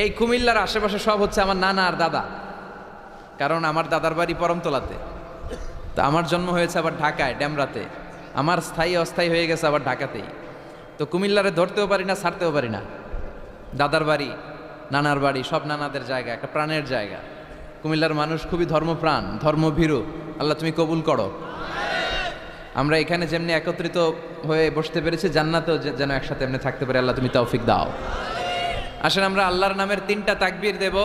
এই কুমিল্লার আশেপাশে সব হচ্ছে আমার নানা আর দাদা, কারণ আমার দাদার বাড়ি পরমতলাতে, তো আমার জন্ম হয়েছে আবার ঢাকায় ড্যামরাতে, আমার স্থায়ী অস্থায়ী হয়ে গেছে আবার ঢাকাতেই। তো কুমিল্লারে ধরতেও পারি না, ছাড়তেও পারি না। দাদার বাড়ি, নানার বাড়ি, সব নানাদের জায়গা, একটা প্রাণের জায়গা। কুমিল্লার মানুষ খুবই ধর্মপ্রাণ, ধর্মভীরু। আল্লাহ তুমি কবুল করো। আমরা এখানে যেমনি একত্রিত হয়ে বসতে পেরেছি, জান্নাতেও যেন একসাথে এমনি থাকতে পারি। আল্লাহ তুমি তৌফিক দাও। আসেন আমরা আল্লাহর নামের 3টা তাকবীর দেব।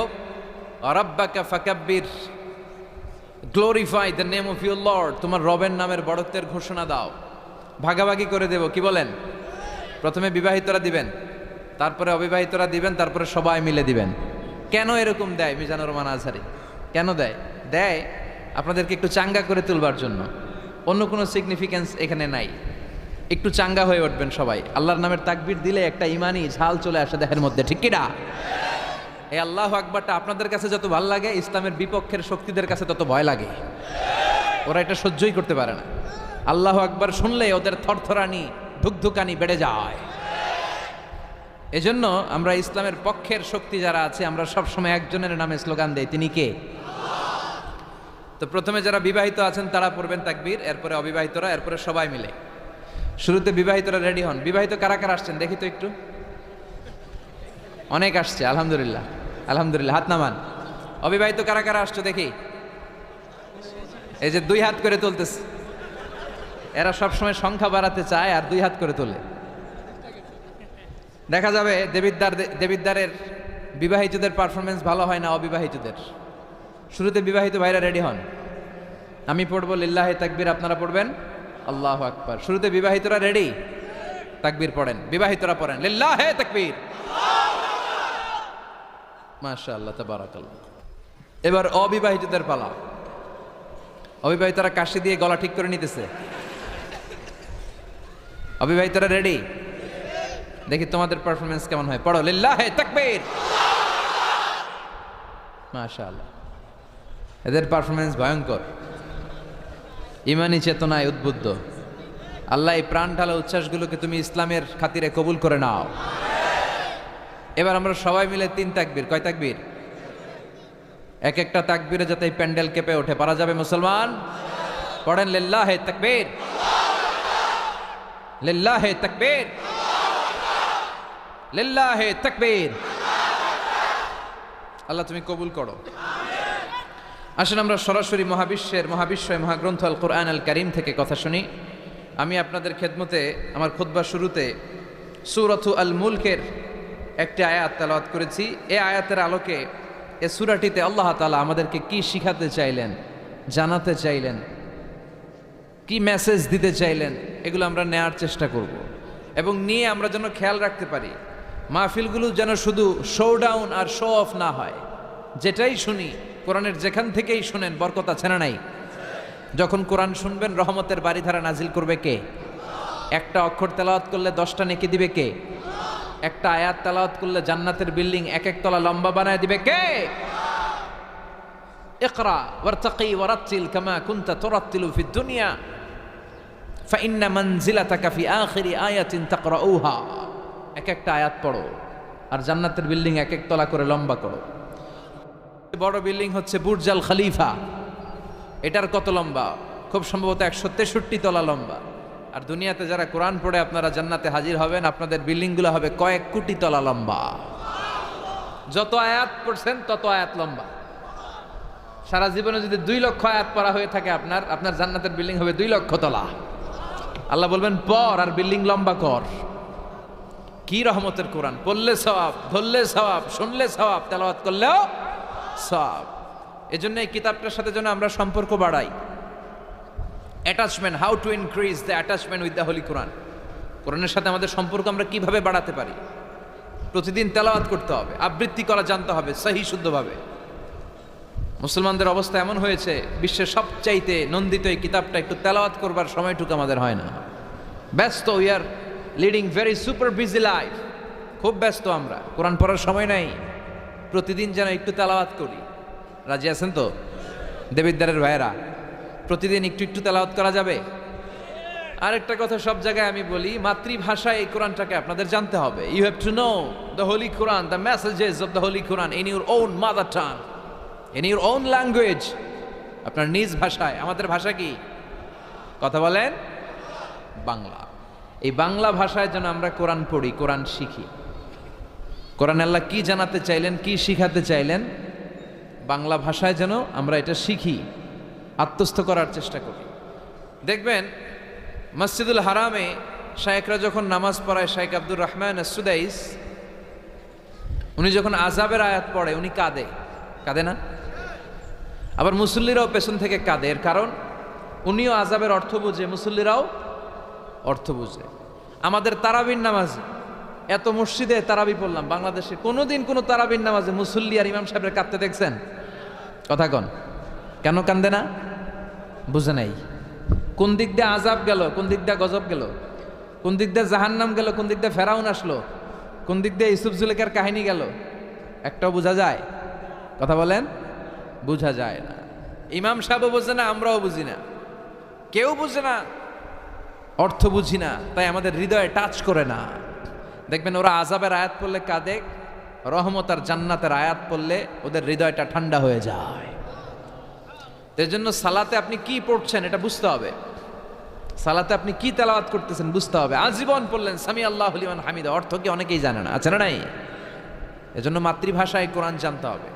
রাব্বাকা ফাকাব্বির, glorify the name of your lord. তোমার রবের নামের বড়ত্বের ঘোষণা দাও। ভাগাভাগি করে দেব, কি বলেন? প্রথমে বিবাহিতরা দিবেন, তারপরে অবিবাহিতরা দিবেন, তারপরে সবাই মিলে দিবেন। কেন এরকম দেয় মিজানুর রহমান আজহারী? কেন দেয়? দেয় আপনাদেরকে একটু চাঙ্গা করে তুলবার জন্য। অন্য কোনো সিগনিফিক্যান্স এখানে নাই। একটু চাঙ্গা হয়ে উঠবেন সবাই। আল্লাহর নামের তাকবীর দিলে একটা ইমানি ঝাল চলে আসে দেহের মধ্যে, ঠিক কি না? এই আল্লাহু আকবারটা আপনাদের কাছে যত ভালো লাগে, ইসলামের বিপক্ষের শক্তিদের কাছে তত ভয় লাগে। ওরা এটা সহ্যই করতে পারে না। আল্লাহু আকবার শুনলে ওদের থরথরানি, ধুকধুকানি বেড়ে যায়। এজন্য আমরা ইসলামের পক্ষের শক্তি যারা আছে, আমরা সবসময় একজনের নামে স্লোগান দেই, তিনি কে? তো প্রথমে যারা বিবাহিত আছেন তারা পড়বেন তাকবীর, এরপরে অবিবাহিতরা, এরপরে সবাই মিলে। শুরুতে বিবাহিতরা রেডি হন। বিবাহিত কারা কারা আসছেন দেখি তো একটু। অনেক আসছে, আলহামদুলিল্লাহ আলহামদুলিল্লাহ। হাত নামান। অবিবাহিত কারা কারা আসছো দেখি। এই যে 2 হাত করে তুলতেছে, এরা সবসময় সংখ্যা বাড়াতে চায় আর 2 হাত করে তোলে। দেখা যাবে দেবিদ্দারের বিবাহিতদের পারফরমেন্স ভালো হয় না অবিবাহিতদের। শুরুতে বিবাহিত ভাইরা রেডি হন। আমি পড়বো লিল্লাহে তাকবীর, আপনারা পড়বেন আল্লাহু আকবার। শুরুতে বিবাহিতরা রেডি, তাকবীর পড়েন। বিবাহিতরা পড়েন লিল্লাহে তাকবীর। মাশাআল্লাহ তাবারাকাল্লাহ। এবার অবিবাহিতদের পালা। অবিবাহিতরা কাশি দিয়ে গলা ঠিক করে নিতেছে। অবিবাহিতরা রেডি? দেখি তোমাদের পারফরমেন্স কেমন হয়। পড়ো লিল্লাহে তাকবীর। মাশাআল্লাহ, এদের পারফরমেন্স ভয়ঙ্কর, ইমানি চেতনায় উদ্বুদ্ধ। আল্লাহ এই প্রাণ ঢালা উচ্ছ্বাসগুলোকে তুমি ইসলামের খাতিরে কবুল করে নাও। এবার আমরা সবাই মিলে 3 তাকবীর। কয় তাকবীর? এক একটা তাকবীরে যাতে এই প্যান্ডেল কেঁপে ওঠে। পারা যাবে মুসলমান? পড়েন লিল্লাহে তাকবীর, লিল্লাহে তাকবীর, লিল্লাহে তাকবীর। আল্লাহ তুমি কবুল করো। আসেন আমরা সরাসরি মহাবিশ্বয় মহাগ্রন্থ আল কোরআন আল কারীম থেকে কথা শুনি। আমি আপনাদের খেদমতে আমার খুতবার শুরুতে সূরাতু আল মুলকের একটি আয়াত তেলাওয়াত করেছি। এই আয়াতের আলোকে এই সূরাটিতে আল্লাহ তাআলা আমাদেরকে কি শিখাতে চাইলেন, জানাতে চাইলেন, কি মেসেজ দিতে চাইলেন, এগুলো আমরা নেয়ার চেষ্টা করব এবং নিয়ে আমরা যেন খেয়াল রাখতে পারি মাহফিলগুলো যেন শুধু শো ডাউন আর শো অফ না হয়। যেটাই শুনি কোরআনের যেখান থেকেই শুনেন বরকত আছে না নাই? যখন কোরআন শুনবেন রহমতের বাড়িধারা নাজিল করবে কে? একটা অক্ষর তেলাওয়াত করলে 10টা নেকি দিবে কে? একটা আয়াত তেলাওয়াত করলে জান্নাতের বিল্ডিং 1 তলা লম্বা বানায় দিবে কে? ইকরা ওয়ারতাকি ওয়ারাতিল কামা কুনতা তুরাতিলু ফিদ দুনিয়া ফাইন্না মানজিলাতাকা ফি আখিরি আয়াতিন তাকরাউহা। একটা আয়াত পড়ো আর জান্নাতের বিল্ডিং 1 তলা করে লম্বা করো। বড় বিল্ডিং হচ্ছে বুর্জ আল খলিফা। এটার কত লম্বা? খুব সম্ভবত 163 তলা লম্বা। আর দুনিয়াতে যারা কোরআন পড়ে আপনারা জান্নাতে হাজির হবেন, আপনাদের বিল্ডিংগুলো হবে কয়েক কোটি তলা লম্বা। যত আয়াত পড়ছেন তত আয়াত লম্বা। সারা জীবনে যদি 2 লক্ষ আয়াত পড়া হয়ে থাকে আপনার জান্নাতের বিল্ডিং হবে 2 লক্ষ তলা। আল্লাহ বলবেন পড় আর বিল্ডিং লম্বা কর। কি রহমতের কোরআন! পড়লে সওয়াব, ধরলে সওয়াব, শুনলে সওয়াব, তেলাওয়াত করলেও সওয়াব। এজন্য এই কিতাবটার সাথে যেন আমরা সম্পর্ক বাড়াই। Attachment, how to increase the attachment with the Holi Quran. কোরআনের সাথে আমাদের সম্পর্ক আমরা কিভাবে বাড়াতে পারি? প্রতিদিন তেলাওয়াত করতে হবে, আবৃত্তি করা জানতে হবে সহি শুদ্ধভাবে। মুসলমানদের অবস্থা এমন হয়েছে, বিশ্বের সবচাইতে নন্দিত এই কিতাবটা একটু তেলাওয়াত করবার সময়টুকু আমাদের হয় না। ব্যস্ত, we are leading very super busy life. খুব ব্যস্ত আমরা, কোরআন পড়ার সময় নাই। প্রতিদিন যেন একটু তেলাওয়াত করি। রাজি আছেন তো দেবিদ্দারের ভাইয়েরা? প্রতিদিন একটু একটু তেলাওয়াত করা যাবে? আরেকটা কথা সব জায়গায় আমি বলি, মাতৃভাষায় এই কোরআনটাকে আপনাদের জানতে হবে। You have to know the Holi Quran, the messages of the Holi Quran in your own mother tongue, in your own language, আপনার নিজ ভাষায়। আমাদের ভাষা কি? কথা বলেন বাংলা। এই বাংলা ভাষায় যেন আমরা কোরআন পড়ি, কোরআন শিখি। কোরআন আল্লাহ কি জানাতে চাইলেন, কি শিখাতে চাইলেন, বাংলা ভাষায় যেন আমরা এটা শিখি, আত্মস্থ করার চেষ্টা করি। দেখবেন মসজিদুল হারামে শায়েখরা যখন নামাজ পড়ায়, শাইখ আব্দুর রহমান সুদাইস, উনি যখন আযাবের আয়াত পড়ে উনি কাঁদে, কাঁদে না? আবার মুসল্লিরাও পেছন থেকে কাঁদে। এর কারণ উনিও আযাবের অর্থ বুঝে, মুসল্লিরাও অর্থ বুঝে। আমাদের তারাবির নামাজে, এত মসজিদে তারাবি পড়লাম বাংলাদেশে, কোনোদিন কোনো তারাবির নামাজে মুসল্লি আর ইমাম সাহেবের কাঁদতে দেখছেন? কথা কন, কেন কান্দে না? বুঝে নাই কোন দিক দিয়ে আযাব গেল, কোন দিক দিয়ে গজব গেল, কোন দিক দিয়ে জাহান্নাম গেল, কোন দিক দিয়ে ফেরাউন আসলো, কোন দিক দিয়ে ইউসুফ জুলেখার কাহিনী গেল, একটাও বোঝা যায়? কথা বলেন, বোঝা যায় না। ইমাম সাহেবও বোঝে না, আমরাও বুঝি না, কেউ বুঝে না, অর্থ বুঝি না, তাই আমাদের হৃদয়ে টাচ করে না। দেখবেন ওরা আযাবের আয়াত পড়লে কাঁদে, রহমত আর জান্নাতের আয়াত পড়লে ওদের হৃদয়টা ঠান্ডা হয়ে যায়। এর জন্য সালাতে আপনি কি পড়ছেন এটা বুঝতে হবে, সালাতে আপনি কি তেলাওয়াত করতেছেন বুঝতে হবে। আজীবন পড়লেন সামি আল্লাহু লিমান হামিদা, অর্থ কি অনেকেই জানে না, আছে না নাই? এজন্য মাতৃভাষায় কোরআন জানতে হবে,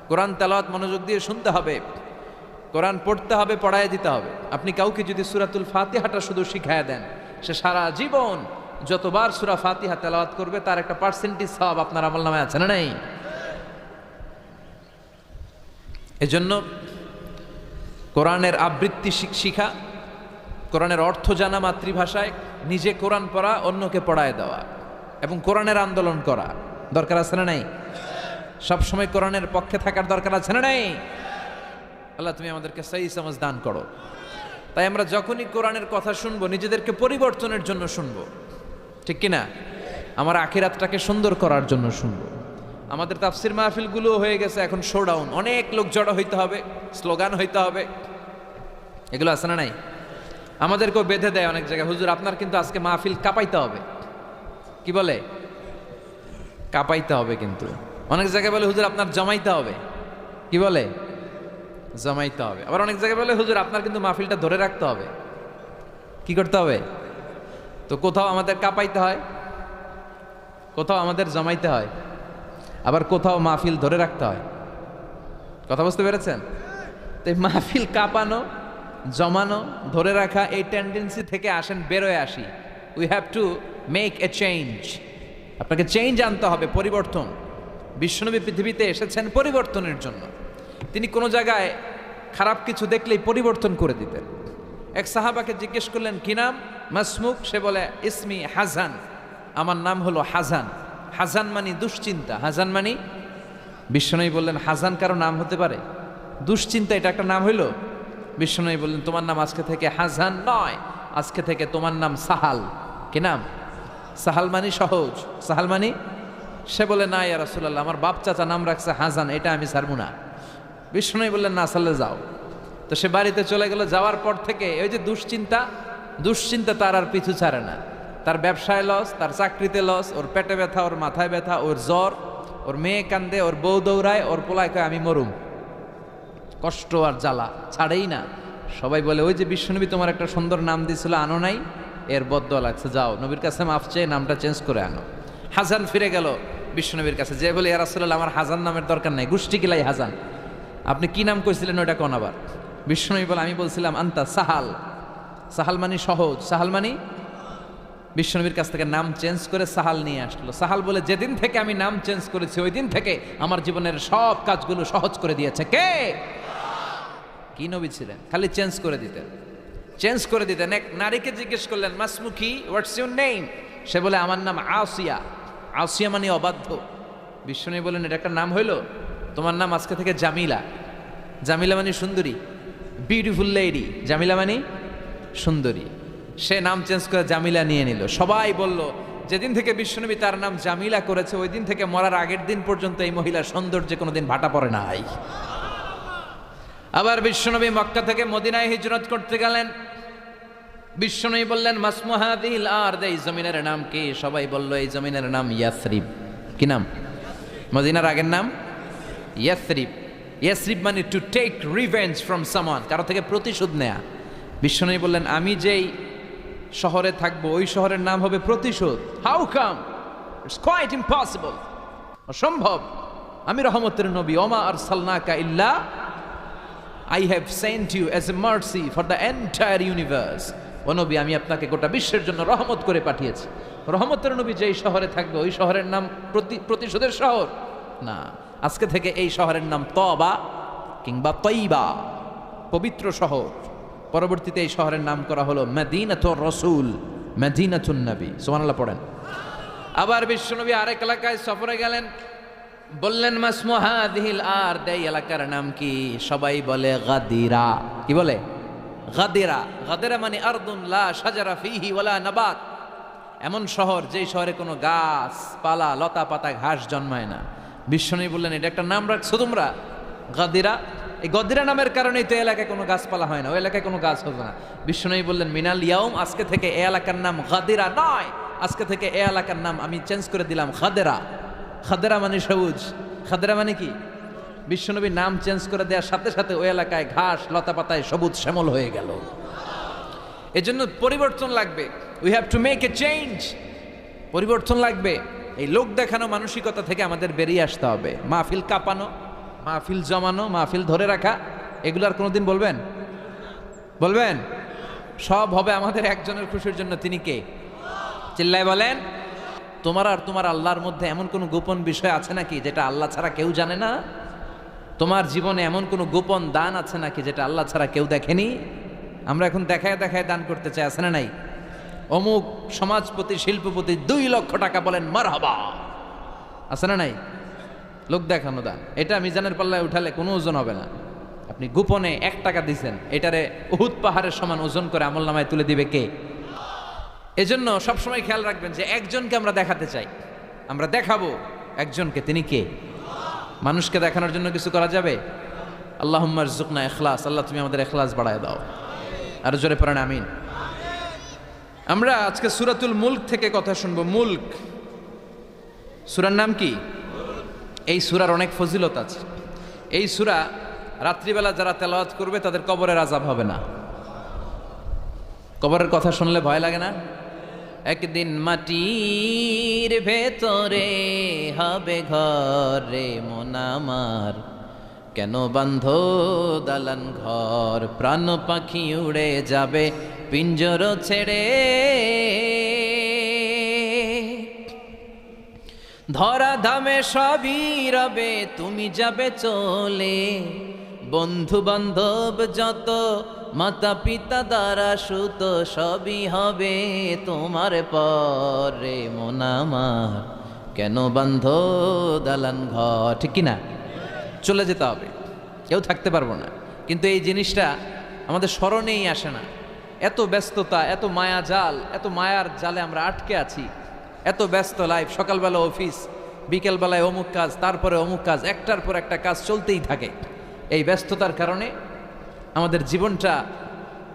কোরআন তেলাওয়াত মনোযোগ দিয়ে শুনতে হবে, কোরআন পড়তে হবে, পড়ায় দিতে হবে। আপনি কাউকে যদি সূরাতুল ফাতিহাটা শুধু শিখায় দেন, সে সারা জীবন যতবার সূরা ফাতিহা তেলাওয়াত করবে তার একটা পার্সেন্টেজ সওয়াব আপনার আমলনামায় আছে না নাই? এজন্য কোরআনের আবৃত্তি শিখা, কোরআনের অর্থ জানা মাতৃভাষায়, নিজে কোরআন পড়া, অন্যকে পড়ায় দেওয়া, এবং কোরআনের আন্দোলন করা দরকার আছে না নাই? সবসময় কোরআনের পক্ষে থাকার দরকার আছে না নাই? আল্লাহ তুমি আমাদেরকে সহি সমাজ দান করো। তাই আমরা যখনই কোরআনের কথা শুনবো নিজেদেরকে পরিবর্তনের জন্য শুনবো, ঠিক কিনা? আমার আখিরাতটাকে সুন্দর করার জন্য শুনবো। আমাদের তাফসির মাহফিলগুলো হয়ে গেছে এখন শোডাউন, অনেক লোক জড়ো হইতে হবে, স্লোগান হইতে হবে, এগুলো আছে না নাই? আমাদেরকেও বেঁধে দেয় অনেক জায়গায়, হুজুর আপনার কিন্তু আজকে মাহফিল কাঁপাইতে হবে। কি বলে? কাঁপাইতে হবে। কিন্তু অনেক জায়গায় বলে হুজুর আপনার জমাইতে হবে। কি বলে? জমাইতে হবে। আবার অনেক জায়গায় বলে হুজুর আপনার কিন্তু মাহফিলটা ধরে রাখতে হবে। কি করতে হবে? তো কোথাও আমাদের কাঁপাইতে হয়, কোথাও আমাদের জমাইতে হয়, আবার কোথাও মাহফিল ধরে রাখতে হয়। কথা বুঝতে পেরেছেন? তো এই মাহফিল কাঁপানো, জমানো, ধরে রাখা, এই টেন্ডেন্সি থেকে আসেন, বেরোয় আসি। We have to make a change. আপনাকে চেঞ্জ আনতে হবে, পরিবর্তন। বিশ্বনবী পৃথিবীতে এসেছেন পরিবর্তনের জন্য। তিনি কোনো জায়গায় খারাপ কিছু দেখলেই পরিবর্তন করে দিতেন। এক সাহাবাকে জিজ্ঞেস করলেন কি নাম? মাসমুক? সে বলে ইসমি হাজান, আমার নাম হলো হাজান। হাজান মানে দুশ্চিন্তা। হাজান মানে? বিশ্বনবী বললেন হাজান কারো নাম হতে পারে? দুশ্চিন্তা এটা একটা নাম হইল? বিশ্বনবী বললেন তোমার নাম আজকে থেকে হাজান নয়, আজকে থেকে তোমার নাম সাহাল। কি নাম? সাহাল মানে সহজ। সাহাল মানে? সে বলে না ইয়া রাসূলুল্লাহ, আমার বাপ চাচা নাম রাখছে হাজান, এটা আমি ছাড়বো না। বিষ্ণু বললেন না, সাল্লে যাও। তো সে বাড়িতে চলে গেল। যাওয়ার পর থেকে ওই যে দুশ্চিন্তা তার আর পিছু ছাড়ে না। তার ব্যবসায় লস, তার চাকরিতে লস, ওর পেটে ব্যথা, ওর মাথায় ব্যথা, ওর জ্বর, ওর মেয়ে কান্দে, ওর বউ দৌড়ায়, ওর পোলায় কয় আমি মরুম। কষ্ট আর জ্বালা ছাড়েই না। সবাই বলে ওই যে বিশ্বনবী তোমার একটা সুন্দর নাম দিয়েছিল, আনো নাই, এর বদদোয়া লাগছে, যাও নবীর কাছে মাফ চেয়ে নামটা চেঞ্জ করে আনো। হাজান ফিরে গেল বিশ্বনবীর কাছে, যে বলে ইয়া রাসূলুল্লাহ আমার হাজান নামের দরকার নাই, গোষ্ঠী কিলাই হাজান, আপনি কি নাম কইছিলেন ওটা কোন? আবার বিশ্বনবী বলে আমি বলছিলাম আন্তা সাহাল। সাহাল মানে সহজ। সাহাল মানে? বিশ্বনবীর কাছ থেকে নাম চেঞ্জ করে সাহাল নিয়ে আসলো। সাহাল বলে যেদিন থেকে আমি নাম চেঞ্জ করেছি ওই দিন থেকে আমার জীবনের সব কাজগুলো সহজ করে দিয়েছে। কে? কি নবী ছিলেন? খালি চেঞ্জ করে দিতেন, চেঞ্জ করে দিতেন। এক নারীকে জিজ্ঞেস করলেন মাসমুকি, হোয়াটস ইউর নেম? সে বলে আমার নাম আসিয়া। আসিয়া মানে অবাধ্য। বিশ্বনবী বলেন এটা একটা নাম হইল? তোমার নাম আজকে থেকে জামিলা। জামিলা মানে সুন্দরী, বিউটিফুল লেডি। জামিলা মানে সুন্দরী। সে নাম চেঞ্জ করে জামিলা নিয়ে নিল। সবাই বলল যেদিন থেকে বিশ্বনবী তার নাম জামিলা করেছে ওই দিন থেকে মরার আগের দিন পর্যন্ত এই মহিলার সৌন্দর্যে কোনোদিন ভাটা পড়ে নাই। আবার বিশ্বনবী মক্কা থেকে মদিনায় হিজরত করতে গেলেন। বিশ্বনবী বললেন মাসমু হাযিহিল আরদ, এই জমিনের নাম কি? সবাই বলল এই জমিনের নাম ইয়াসরিব। কি নাম? মদিনার আগের নাম ইয়াসরিব। ইয়াসরিব মানে to take revenge from someone, কারো থেকে প্রতিশোধ নেয়া। বিশ্বনবী বললেন আমি যেই শহরে থাকবো ওই শহরের নাম হবে প্রতিশোধ। How come? It's quite impossible, অসম্ভব। আমি রহমতের নবী, ওমা আরসালনাকা ইল্লা I have sent you as a mercy for the entire universe. ও নবী, আমি আপনাকে গোটা বিশ্বের জন্য রহমত করে পাঠিয়েছি। রহমতের নবী যেই শহরে থাকবে ওই শহরের নাম প্রতিশোধের শহর না। আজকে থেকে এই শহরের নাম তবা কিংবা তৈবা, পবিত্র শহর। পরবর্তীতে এই শহরের নাম করা হলো মদিনাতুর রাসূল, মদিনাতুন নবী। সুবহানাল্লাহ পড়েন। আবার বিশ্বনবী আরেক এলাকায় সফরে গেলেন, বললেন মাসমু হাযিহিল আরদ, এই এলাকার নাম কি? সবাই বলে গাদিরা। কি বলে? গাদিরা। গাদিরা মানে আরদুন লা শাজারা ফিহি ওয়ালা নাবাত, এমন শহর যেই শহরে কোনো গাছ পালা লতা পাতা ঘাস জন্মায় না। বিশ্বনবী বললেন এটা একটা নাম রাখছো তোমরা গাদিরা। এই গদিরা নামের কারণেই তো এলাকায় কোনো গাছপালা হয় না, ওই এলাকায় কোনো গাছ হবে না। বিশ্বনবী বললেন মিনাল ইয়াউম, আজকে থেকে এই এলাকার নাম গাদিরা নয়, আজকে থেকে এই এলাকার নাম আমি চেঞ্জ করে দিলাম খাদেরা। খাদেরা মানে সবুজ। খাদেরা মানে কি? বিশ্বনবী নাম চেঞ্জ করে দেওয়ার সাথে সাথে ওই এলাকায় ঘাস লতা পাতায় সবুজ শ্যামল হয়ে গেল। এজন্য পরিবর্তন লাগবে। We have to make a change. পরিবর্তন লাগবে। এই লোক দেখানো মানসিকতা থেকে আমাদের বেরিয়ে আসতে হবে। মাহফিল কাঁপানো, মাহফিল জমানো, মাহফিল ধরে রাখা, এগুলো আর কোনোদিন বলবেন? বলবেন? সব হবে আমাদের একজনের খুশির জন্য। তিনি কে? চিল্লায় বলেন। তোমার আর তোমার আল্লাহর মধ্যে এমন কোনো গোপন বিষয় আছে নাকি যেটা আল্লাহ ছাড়া কেউ জানে না? তোমার জীবনে এমন কোনো গোপন দান আছে নাকি যেটা আল্লাহ ছাড়া কেউ দেখেনি? আমরা এখন দেখায় দেখায় দান করতে চাই, আছে না নাই? অমুক সমাজপতি শিল্পপতি 2 লক্ষ টাকা বলেন মারহাবা, আছে না নাই? লোক দেখানো দান। এটা মিজানের পাল্লায় উঠালে কোনো ওজন হবে না। আপনি গোপনে 1 টাকা দিছেন, এটারে উহুদ পাহাড়ের সমান ওজন করে আমলনামায় তুলে দিবে কে? এজন্য সবসময় খেয়াল রাখবেন যে একজনকে আমরা দেখাতে চাই, আমরা দেখাবো একজনকে। তিনি কে? মানুষকে দেখানোর জন্য কিছু করা যাবে? আল্লাহুম্মা রযুকনা ইখলাস। আল্লাহ তুমি আমাদের ইখলাস বাড়ায় দাও। আর জোরে পড়েন আমিন। আমরা আজকে সূরাতুল মুলক থেকে কথা শুনবো। মুলক সূরার নাম কি? এই সূরার অনেক ফজিলত আছে। এই সূরা রাত্রিবেলা যারা তেলাওয়াত করবে তাদের কবরের আযাব হবে না। কবরের কথা শুনলে ভয় লাগে না? একদিন মাটির ভেতরে হবে ঘর রে মন আমার, কেন বান্ধ দালান ঘর, প্রাণ পাখি উড়ে যাবে পিঞ্জর ছেড়ে, ধরা ধামে সবই রবে তুমি যাবে চলে, বন্ধু বান্ধব যত মাতা পিতা দ্বারা সুত সবই হবে তোমার পরে মন আমার, কেন বান্ধ দালান ঘর। ঠিক কিনা? চলে যেতে হবে, কেউ থাকতে পারবো না। কিন্তু এই জিনিসটা আমাদের স্মরণেই আসে না। এত ব্যস্ততা, এত মায়া জাল, এত মায়ার জালে আমরা আটকে আছি। এত ব্যস্ত লাইফ, সকালবেলা অফিস, বিকেলবেলায় অমুক কাজ, তারপরে অমুক কাজ, একটার পর একটা কাজ চলতেই থাকে। এই ব্যস্ততার কারণে আমাদের জীবনটা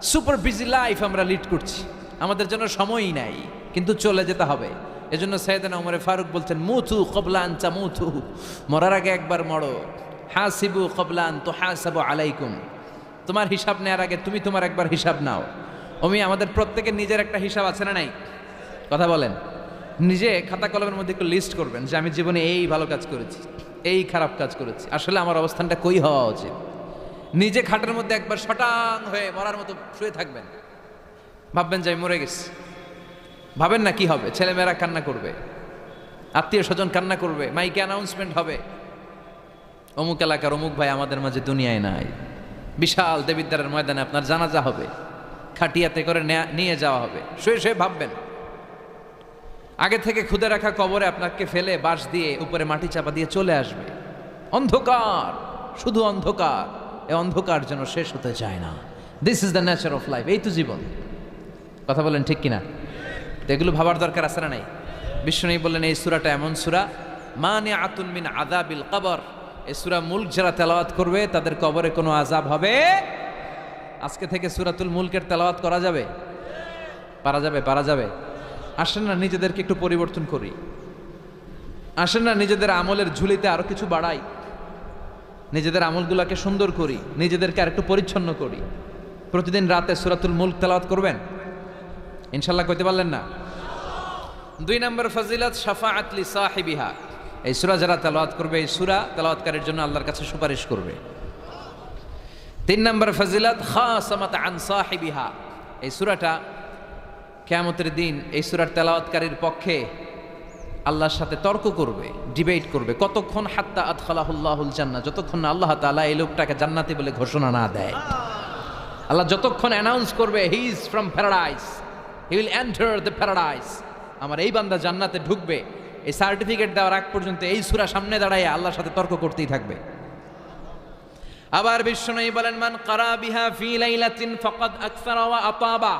সুপার বিজি লাইফ আমরা লিড করছি, আমাদের জন্য সময়ই নাই। কিন্তু চলে যেতে হবে। এজন্য সাইয়েদনা ওমরে ফারুক বলছেন মুতু ক্বাবলা আন তামুতু, মরার আগে একবার মরো। হাসিবু ক্বাবলা আন তুহাসাবু আলাইকুম, তোমার হিসাব নেওয়ার আগে তুমি তোমার একবার হিসাব নাও। আমাদের প্রত্যেকের নিজের একটা হিসাব আছে না নাই? কথা বলেন। নিজে খাতা কলমের মধ্যে একটু লিস্ট করবেন যে আমি জীবনে এই ভালো কাজ করেছি, এই খারাপ কাজ করেছি, আসলে আমার অবস্থানটা কই হওয়া উচিত। নিজে খাটের মধ্যে একবার শটাং হয়ে মরার মতো শুয়ে থাকবেন, ভাববেন যে আমি মরে গেছি। ভাবেন না কি হবে? ছেলেমেয়েরা কান্না করবে, আত্মীয় স্বজন কান্না করবে, মাইকে অ্যানাউন্সমেন্ট হবে অমুক এলাকার অমুক ভাই আমাদের মাঝে দুনিয়ায় নাই। বিশাল দেবিদ্বারের ময়দানে আপনার জানাজা হবে, খাটিয়াতে করে নিয়ে যাওয়া হবে। শুয়ে শুয়ে ভাববেন, আগে থেকে খুদে রাখা কবরে আপনাকে ফেলে বাঁশ দিয়ে উপরে মাটি চাপা দিয়ে চলে আসবে। অন্ধকার, শুধু অন্ধকার। এই অন্ধকার যেন শেষ হতে চায় না। This is the nature of life. এই তো জীবন। কথা বলেন ঠিক কিনা? তো এগুলো ভাবার দরকার আছে না নাই? বিশ্বনবী বললেন এই সূরাটা এমন সূরা মানিআতুন মিন আযাবিল কবর। এই সূরা মুলক যারা তেলাওয়াত করবে তাদের কবরে কোনো আযাব হবে। আজকে থেকে সূরাতুল মুলকের তেলাওয়াত করা যাবে? পারা যাবে? পারা যাবে? আসেন না নিজেদেরকে একটু পরিবর্তন করি, আসেন না নিজেদের আমলের ঝুলিতে আরো কিছু বাড়াই, নিজেদের আমলগুলোকে সুন্দর করি, নিজেদেরকে আর একটু পরিচ্ছন্ন করি। প্রতিদিন রাতে সূরাতুল মুলক তেলাওয়াত করবেন ইনশাল্লাহ, কইতে পারলেন না? 2 নম্বর ফজিলত শাফাআত লি সাহিবিহা, এই সূরা যারা তেলাওয়াত করবে এই সূরা তেলাওয়াতকারীর জন্য আল্লাহর কাছে সুপারিশ করবে। 3 নম্বর ফজিলত খাসামাত আন সাহিবিহা, এই সূরাটা কিয়ামতের দিন এই সূরার তেলাওয়াতকারীর পক্ষে আল্লাহর সাথে তর্ক করবে, ডিবেট করবে। কতক্ষণ? হাত্তা আদখালাহুল্লাহুল জান্নাহ, যতক্ষণ না আল্লাহ তাআলা এই লোকটাকে জান্নাতি বলে ঘোষণা না দেয়। আল্লাহ যতক্ষণ অ্যানাউন্স করবে he is from paradise, he will enter the paradise, আমার এই বান্দা জান্নাতে ঢুকবে, এই সার্টিফিকেট দেওয়ার আগ পর্যন্ত এই সূরা সামনে দাঁড়ায় আল্লাহর সাথে তর্ক করতেই থাকবে। আবার বিশ্বনবী বলেন, মান ক্বারা বিহা ফি লাইলাতিন ফাকাদ আকসারা ওয়া আতাবা,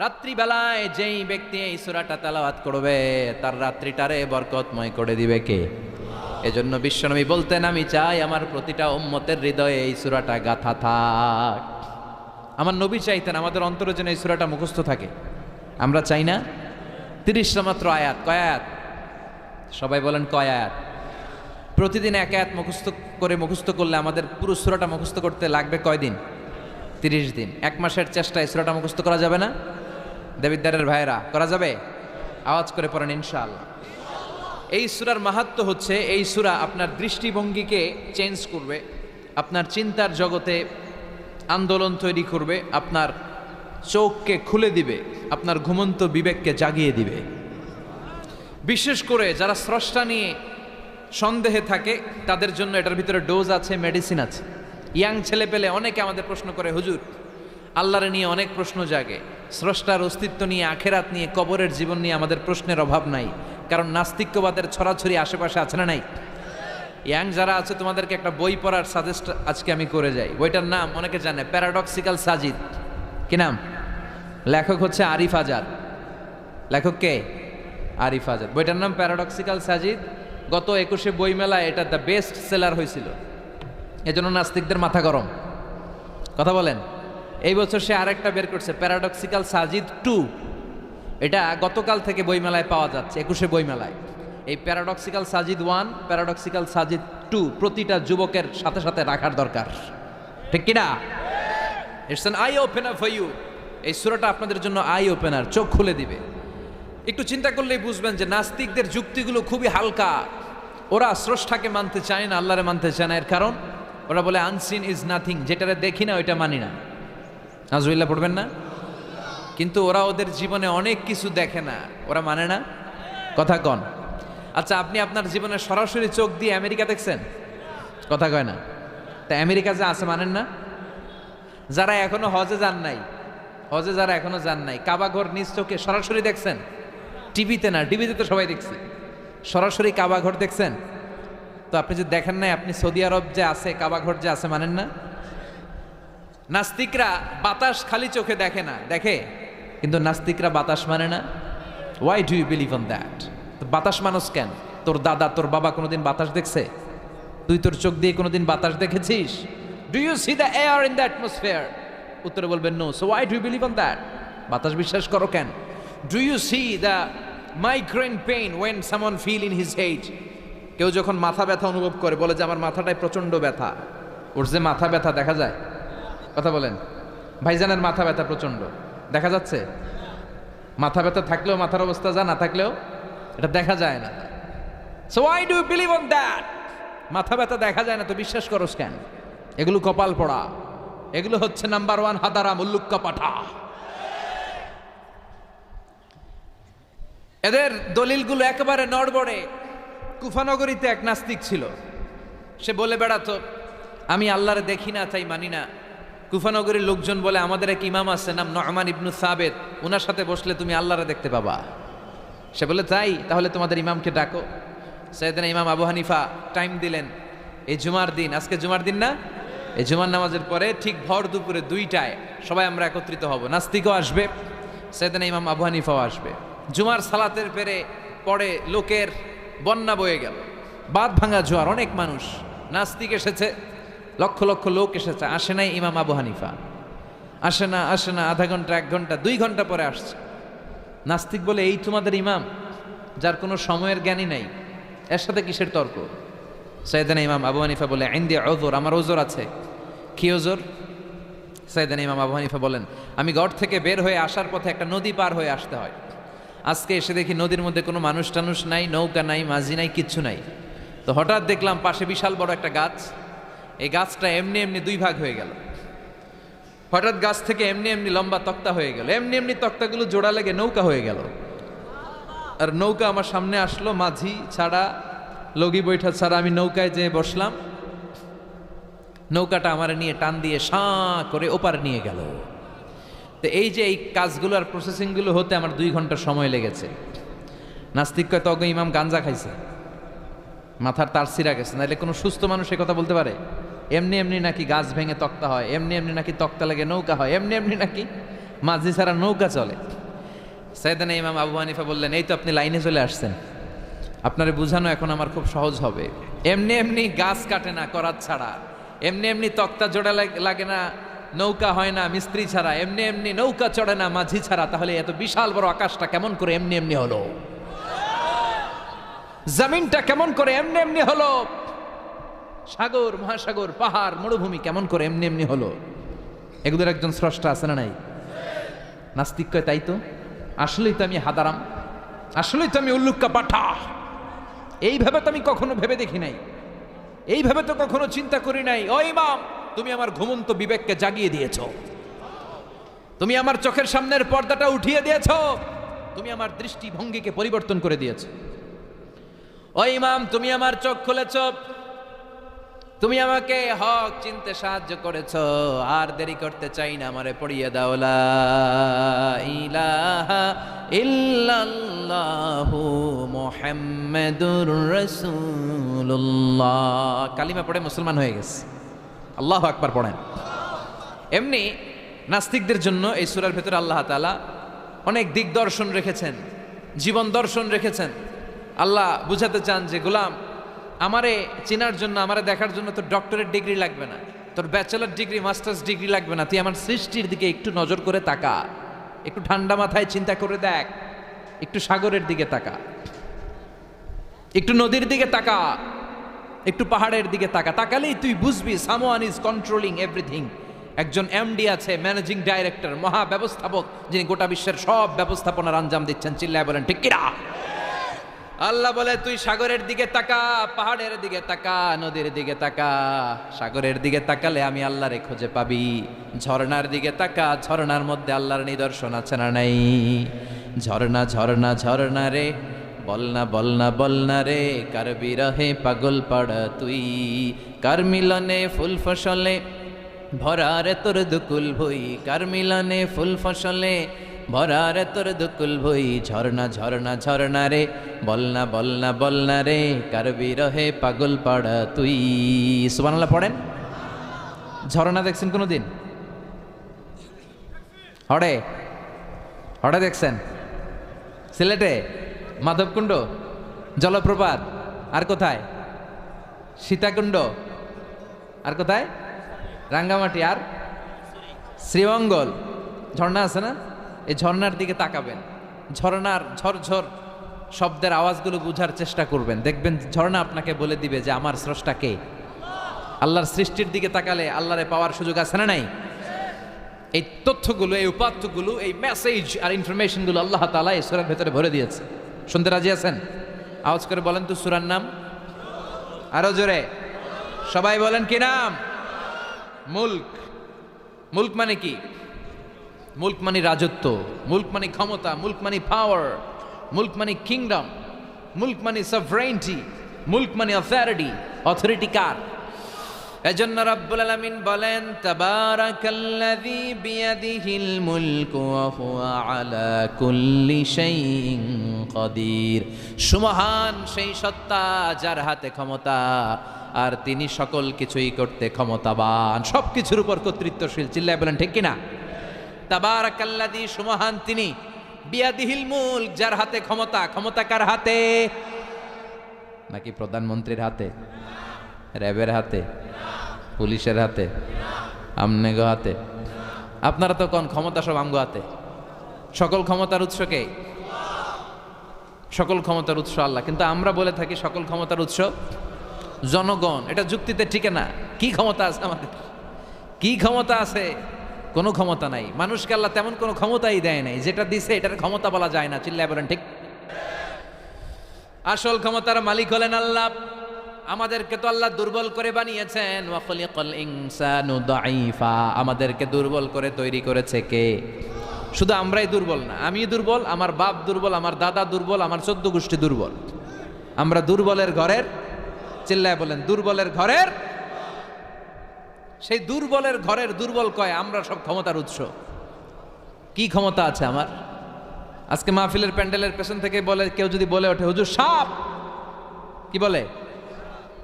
রাত্রিবেলায় যেই ব্যক্তি এই সূরাটা তেলাওয়াত করবে তার রাত্রিটারে বরকতময় করে দিবে কে? এজন্য বিশ্বনবী বলতেন, আমি চাই আমার প্রতিটা উম্মতের হৃদয়ে এই সূরাটা গাথা থাক। আমার নবী চাইতেন আমাদের অন্তরে যেন এই সূরাটা মুখস্থ থাকে। আমরা চাই না? 30টা মাত্র আয়াত। কয় আয়াত? সবাই বলেন কয় আয়াত? প্রতিদিন এক আয়াত মুখস্থ করলে আমাদের পুরো সূরাটা মুখস্থ করতে লাগবে কয়দিন? 30 দিন। 1 মাসের চেষ্টায় সূরাটা মুখস্থ করা যাবে না? দেবিদ্দারের ভাইরা, করা যাবে? আওয়াজ করে পড়েন ইনশাআল্লাহ। এই সূরার মাহাত্ম্য হচ্ছে এই সূরা আপনার দৃষ্টিভঙ্গিকে চেঞ্জ করবে, আপনার চিন্তার জগতে আন্দোলন তৈরি করবে, আপনার চোখকে খুলে দিবে, আপনার ঘুমন্ত বিবেককে জাগিয়ে দিবে। বিশেষ করে যারা স্রষ্টা নিয়ে সন্দেহে থাকে তাদের জন্য এটার ভিতরে ডোজ আছে, মেডিসিন আছে। ইয়াং ছেলে পেলে অনেকে আমাদের প্রশ্ন করে, হুজুর আল্লাহরে নিয়ে অনেক প্রশ্ন জাগে, স্রষ্টার অস্তিত্ব নিয়ে, আখেরাত নিয়ে, কবরের জীবন নিয়ে আমাদের প্রশ্নের অভাব নাই, কারণ নাস্তিক্যবাদের ছড়াছড়ি আশেপাশে আছে না নাই? ইয়াং যারা আছে তোমাদেরকে একটা বই পড়ার সাজেস্ট আজকে আমি করে যাই। বইটার নাম অনেকে জানে, প্যারাডক্সিক্যাল সাজিদ। কি নাম? লেখক হচ্ছে আরিফ আজাদ। লেখক কে? আরিফ আজাদ। বইটার নাম প্যারাডক্সিক্যাল সাজিদ। গত 21শে বই মেলায় এটা দ্য বেস্ট সেলার হয়েছিল, এজন্য নাস্তিকদের মাথা গরম। কথা বলেন। এই বছর সে আরেকটা বের করছে, প্যারাডক্সিক্যাল সাজিদ 2। এটা গতকাল থেকে বইমেলায় পাওয়া যাচ্ছে, 21শে বইমেলায়। এই প্যারাডক্সিক্যাল সাজিদ 1, প্যারাডক্সিক্যাল সাজিদ 2 প্রতিটা যুবকের সাথে সাথে রাখার দরকার, ঠিক কিনা? It's an eye opener for you. এই সূরাটা আপনাদের জন্য আই ওপেনার, চোখ খুলে দিবে। একটু চিন্তা করলেই বুঝবেন যে নাস্তিকদের যুক্তিগুলো খুবই হালকা। ওরা স্রষ্টাকে মানতে চায় না, আল্লাহরে মানতে চায় না। এর কারণ ওরা বলে আনসিন ইজ নাথিং, যেটারে দেখি না ওইটা মানি না। নাজুবিল্লাহ পড়বেন না? কিন্তু ওরা ওদের জীবনে অনেক কিছু দেখে না, ওরা মানে না। কথা কন। আচ্ছা, আপনি আপনার জীবনে সরাসরি চোখ দিয়ে আমেরিকা দেখছেন? কথা কয় না। তা আমেরিকা যে আছে মানেন না? যারা এখনো হজে যান নাই, হজে যারা এখনো যান নাই, কাবা ঘর নিজ চোখে সরাসরি দেখছেন? টিভিতে না, টিভিতে তো সবাই দেখছে। সরাসরি কাবা ঘর দেখছেন? তো আপনি যে দেখেন নাই, আপনি সৌদি আরব যে আছে, কাবা ঘর যে আছে মানেন না? নাস্তিকরা বাতাস খালি চোখে দেখে না, দেখে, কিন্তু নাস্তিকরা বাতাস মানে না। Why do you believe on that? বাতাস মানুষ কেন? তোর দাদা, তোর বাবা কোনোদিন বাতাস দেখছে? তুই তোর চোখ দিয়ে কোনোদিন বাতাস দেখেছিস? Do you see the air in the atmosphere? উত্তরে বলবেন no. So why do you believe on that? বাতাস বিশ্বাস করো কেন? Do you see the migraine pain when someone feel in his head? কেউ যখন মাথা ব্যথা অনুভব করে, বলে যে আমার মাথাটায় প্রচন্ড ব্যথা। ওর যে মাথা ব্যথা দেখা যায়? কথা বলেন। ভাইজানের মাথা ব্যথা প্রচন্ড দেখা যাচ্ছে? মাথা ব্যথা থাকলেও মাথার অবস্থা যা, না থাকলেও এটা দেখা যায় না। So why do you believe on that? মাথা ব্যথা দেখা যায় না তো বিশ্বাস করস কেন? এগুলো কপাল পড়া, এগুলো হচ্ছে নাম্বার 1 হাদারা মুল্লুক্কা পাঠা। এদের দলিলগুলো একেবারে নড়বড়ে। কুফানগরীতে এক নাস্তিক ছিল, সে বলে বেড়াতো আমি আল্লাহরে দেখি না তাই মানি না। কুফানগরীর লোকজন বলে আমাদের এক ইমাম আছে নাম নু'মান ইবনু সাবেত, ওনার সাথে বসলে তুমি আল্লাহরে দেখতে পাবা। সে বলে তাই, তাহলে তোমাদের ইমামকে ডাকো। সাইয়েদনা ইমাম আবু হানিফা টাইম দিলেন, এই জুমার দিন, আজকে জুমার দিন না, এই জুমার নামাজের পরে ঠিক ভর দুপুরে 2টায় সবাই আমরা একত্রিত হব। নাস্তিকও আসবে, সাইয়েদনা ইমাম আবু হানিফাও আসবে। জুমার সালাতের পরে লোকের বন্যা বয়ে গেল, বাঁধ ভাঙা জোয়ার, অনেক মানুষ। নাস্তিক এসেছে, লক্ষ লক্ষ লোক এসেছে, আসে নাই ইমাম আবু হানিফা। আসে না, আধা ঘন্টা, 1 ঘন্টা, 2 ঘন্টা পরে আসছে। নাস্তিক বলে এই তোমাদের ইমাম, যার কোনো সময়ের জ্ঞানই নাই, এর সাথে কিসের তর্ক? সাইয়েদানা ইমাম আবু হানিফা বলে ইনদি উযর, আমার ওজর আছে। কি ওজর? সাইয়েদানা ইমাম আবু হানিফা বলেন, আমি ঘর থেকে বের হয়ে আসার পথে একটা নদী পার হয়ে আসতে হয়। আজকে এসে দেখি নদীর মধ্যে কোনো মানুষ টানুষ নাই, নৌকা নাই, মাঝি নাই, কিচ্ছু নাই। তো হঠাৎ দেখলাম পাশে বিশাল বড় একটা গাছ। এই গাছটা এমনি এমনি দুই ভাগ হয়ে গেল। হঠাৎ গাছ থেকে এমনি এমনি লম্বা তক্তা হয়ে গেল, এমনি এমনি তক্তাগুলো জোড়া লেগে নৌকা হয়ে গেল। আর নৌকা আমার সামনে আসলো, মাঝি ছাড়া, লগি বৈঠা ছাড়া। আমি নৌকায় যেয়ে বসলাম, নৌকাটা আমার নিয়ে টান দিয়ে সাঁ করে ওপার নিয়ে গেল। তো এই যে এই কাজগুলো আর প্রসেসিংগুলো হতে আমার 2 ঘন্টা সময় লেগেছে। নাস্তিক কয় তখন ইমাম গাঞ্জা খাইছে, মাথার তার ছিঁড়া গেছে, নাহলে কোনো সুস্থ মানুষ এ কথা বলতে পারে? এমনি এমনি নাকি গাছ ভেঙে তক্তা হয়, এমনি এমনি নাকি তক্তা লেগে নৌকা হয়, এমনি এমনি নাকি মাঝি ছাড়া নৌকা চলে। সাইয়েদানা ইমাম আবু হানিফা বললেন, এই তো আপনি লাইনে চলে আসছেন, আপনারে বুঝানো এখন আমার খুব সহজ হবে। এমনি এমনি গাছ কাটে না করাত ছাড়া, এমনি এমনি তক্তা জোড়া লাগে না, নৌকা হয় না মিস্ত্রি ছাড়া, এমনি এমনি নৌকা চড়ে না মাঝি ছাড়া। তাহলে এত বিশাল বড় আকাশটা কেমন করে এমনি এমনি হলো? জমিনটা কেমন করে এমনি এমনি হলো? সাগর, মহাসাগর, পাহাড়, মরুভূমি কেমন করে এমনি এমনি হলো? এগুলোর একজন স্রষ্টা আছে না নাই? নাস্তিক কয় তাই তো, আসলেই তো আমি হাদারাম, আসলেই তো আমি উল্লুক্কা পাঠা। এইভাবে তো আমি কখনো ভেবে দেখি নাই, এইভাবে তো কখনো চিন্তা করি নাই। ও ইমাম, তুমি আমার ঘুমন্ত বিবেককে জাগিয়ে দিয়েছ, তুমি আমার চোখের সামনের পর্দাটা উঠিয়ে দিয়েছ, তুমি আমার দৃষ্টিভঙ্গিকে পরিবর্তন করে দিয়েছ। ও ইমাম, তুমি আমার চোখ খুলেছ, তুমি আমাকে হক চিনতে সাহায্য করেছ। আর দেরি করতে চাই না, আমারে পড়িয়ে দাও লা ইলাহা ইল্লাল্লাহু মুহাম্মাদুর রাসূলুল্লাহ। কালিমা পড়ে মুসলমান হয়ে গেছে। আল্লাহু আকবার পড়েন। এমনি নাস্তিকদের জন্য এই সূরার ভেতরে আল্লাহ তাআলা অনেক দিগদর্শন রেখেছেন, জীবন দর্শন রেখেছেন। আল্লাহ বুঝাতে চান যে গোলাম, আমারে চেনার জন্য, আমারে দেখার জন্য তোর ডক্টরেট ডিগ্রি লাগবে না, তোর ব্যাচেলর ডিগ্রি, মাস্টার্স ডিগ্রি লাগবে না। তুই আমার সৃষ্টির দিকে একটু নজর করে তাকা, একটু ঠান্ডা মাথায় চিন্তা করে দেখ, একটু সাগরের দিকে তাকা, একটু নদীর দিকে তাকা, একটু পাহাড়ের দিকে তাকা। তাকালেই তুই বুঝবি সামওয়ান ইজ কন্ট্রোলিং এভরিথিং। একজন এমডি আছে, ম্যানেজিং ডাইরেক্টর, মহা ব্যবস্থাপক, যিনি গোটা বিশ্বের সব ব্যবস্থাপনার আঞ্জাম দিচ্ছেন। চিল্লায় বলেন ঠিক কিনা? আল্লাহ বলে তুই সাগরের দিকে তাকা, পাহাড়ের দিকে তাকা, নদীর দিকে তাকা। সাগরের দিকে তাকালে আমি আল্লাহরে খুঁজে পাবি। ঝর্ণার দিকে তাকা, ঝর্ণার মধ্যে আল্লাহর নিদর্শন আছে না নাই? ঝর্ণা ঝর্ণা ঝর্ণা রে, বলনা বলনা বলনা রে, কার বিরহে পাগল পাড়া তুই, কার মিলনে ফুল ফসলে ভরা রে তোর দুকুল ভুই, কার মিলনে ফুল ফসলে ভরা রে তোর দুকুল ভুই। ঝর্ণা ঝর্ণা ঝর্ণা রে, বলনা বলনা বলনা রে, কার বিরহে পাগল পাড়া তুই। সুবহানাল্লাহ পড়েন। ঝর্ণা দেখছেন কোনোদিন? হড়ে হড়ে দেখছেন? সিলেটে মাধবকুণ্ড জলপ্রপাত, আর কোথায়? সীতাকুণ্ড, আর কোথায়? রাঙ্গামাটি, আর শ্রীমঙ্গল। ঝর্ণা আছে না? এই ঝর্ণার দিকে তাকাবেন, ঝর্ণার ঝরঝর শব্দের আওয়াজগুলো বুঝার চেষ্টা করবেন, দেখবেন ঝর্ণা আপনাকে বলে দিবে যে আমার স্রষ্টা কে। আল্লাহর সৃষ্টির দিকে তাকালে আল্লাহরে পাওয়ার সুযোগ আছে না নাই? এই তথ্যগুলো, এই উপাত্তগুলো, এই মেসেজ আর ইনফরমেশনগুলো আল্লাহ তাআলা এই সূরার ভেতরে ভরে দিয়েছে। শুনতে রাজি আছেন? আওয়াজ করে বলেন তো সূরার নাম। আরো জোরে সবাই বলেন কি নাম? মুলক। মুলক মানে কি? মুলক মানে রাজত্ব, মুলক মানে ক্ষমতা, মুলক মানে পাওয়ার, মুলক মানে কিংডম, মুলক মানে সভরেইনটি, মুলক মানে অথরিটি। অথরিটি কার? এজন্য রাব্বুল আলামিন বলেন তাবারাকাল্লাযী বিয়াদিহিল মুলকু ওয়া হুয়া আলা কুল্লি শাইইন কাদির। সুমহান সেই সত্তা যার হাতে ক্ষমতা, আর তিনি সকল কিছুই করতে ক্ষমতাবান, সব কিছুর উপর কর্তৃত্বশীল। চিল্লায় বলেন ঠিক কিনা? তাবারাকাল্লাযী, সুমহান তিনি, বিয়াদিহিল মুলক, যার হাতে ক্ষমতা। ক্ষমতা কার হাতে? নাকি প্রধানমন্ত্রীর হাতে, র্যাবের হাতে, পুলিশের হাতে, আমনেগো হাতে? আপনারা তো কোন ক্ষমতা সব আমগো হাতে। সকল ক্ষমতার উৎস কে? সকল ক্ষমতার উৎস আল্লাহ, কিন্তু আমরা বলে থাকি সকল ক্ষমতার উৎস জনগণ। এটা যুক্তিতে ঠিক না। কি ক্ষমতা আছে আমাদের? কি ক্ষমতা আছে? কোনো ক্ষমতা নাই। মানুষকে আল্লাহ তেমন কোনো ক্ষমতাই দেয় নাই, যেটা দিছে এটার ক্ষমতা বলা যায় না। চিল্লায় বলেন ঠিক। আসল ক্ষমতার মালিক হলেন আল্লাহ। আমাদেরকে তো আল্লাহ দুর্বল করে বানিয়েছেন। ওয়া খালাকাল ইনসানু দাঈফা, আমাদেরকে দুর্বল করে তৈরি করেছে কে? শুধু আমরাই দুর্বল না, আমি দুর্বল, আমার বাপ দুর্বল, আমার দাদা দুর্বল, আমার 14 গোষ্ঠী দুর্বল। আমরা দুর্বলের ঘরের, চিল্লায় বলেন দুর্বলের ঘরের। সেই দুর্বলের ঘরের দুর্বল কয় আমরা সব ক্ষমতার উৎস। কি ক্ষমতা আছে আমার? আজকে মাহফিলের প্যান্ডেলের পেছন থেকে বলে, কেউ যদি বলে ওঠে হুজুর সাপ, কি বলে?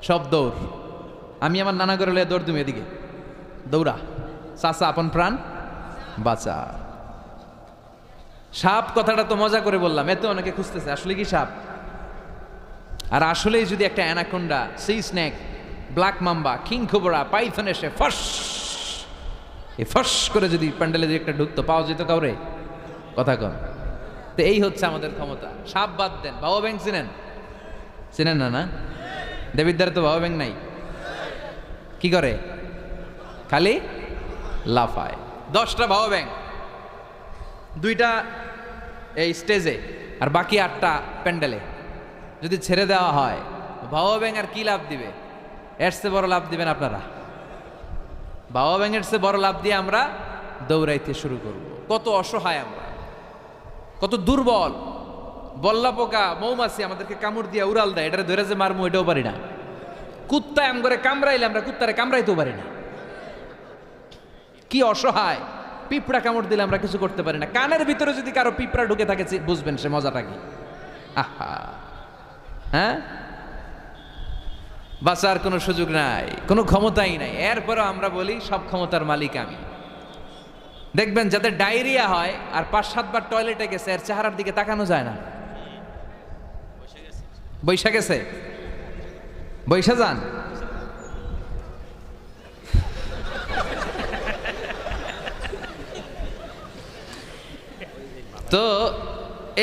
সব দৌড়। আমি আমার নানা করে লয়ে দৌড়, তুমি এদিকে দৌড়া, চাচা আপন প্রাণ বাঁচা। সাপ কথাটা তো মজা করে বললাম, এতে অনেকে খুঁজতেছে আসলে কি সাপ। আর আসলেই যদি একটা anaconda, C snake, black mamba, king cobra, Python এসে ফস এই ফস করে যদি প্যান্ডেলে যদি একটা ঢুকতো, পাওয়া যেত কাউরে? কথা কন। তো এই হচ্ছে আমাদের ক্ষমতা। সাপ বাদ দেন, বাবা ব্যাংক চিনেন? চিনেন না? না, দেবিদ্বারে তো বাবা ব্যাংক নাই। কি করে? খালি লাফায়। 10টা বাবা ব্যাংক, 2টা এই স্টেজে আর বাকি 8টা প্যান্ডেলে যদি ছেড়ে দেওয়া হয়, বাবা ব্যাংক আর কি লাভ দিবে? এর চেয়ে বড় লাভ দিবেন আপনারা। বাবা ব্যাংকের চেয়ে বড় লাভ দিয়ে আমরা দৌড়াইতে শুরু করব। কত অসহায় আমরা, কত দুর্বল। বল্লা পোকা, মৌমাছি আমাদেরকে কামড় দিয়ে উড়াল দেয়, এটা ধরে যে মারমু এটাও পারি না। কুত্তা এম করে কামড়াইলে আমরা কুত্তারে কামড়াইতেও পারি না। কি অসহায়। পিঁপড়া কামড় দিলে আমরা কিছু করতে পারি না। কানের ভিতরে যদি কারো পিঁপড়া ঢুকে থাকে বুঝবেন সে মজাটা কি। আহা, হ্যাঁ, বাঁচার কোনো সুযোগ নাই, কোনো ক্ষমতাই নাই। এরপরও আমরা বলি সব ক্ষমতার মালিক আমি। দেখবেন যাদের ডায়রিয়া হয় আর 5-7 বার টয়লেটে গেছে, এর চেহারার দিকে তাকানো যায় না। বৈশা গেছে, বৈশা যান। তো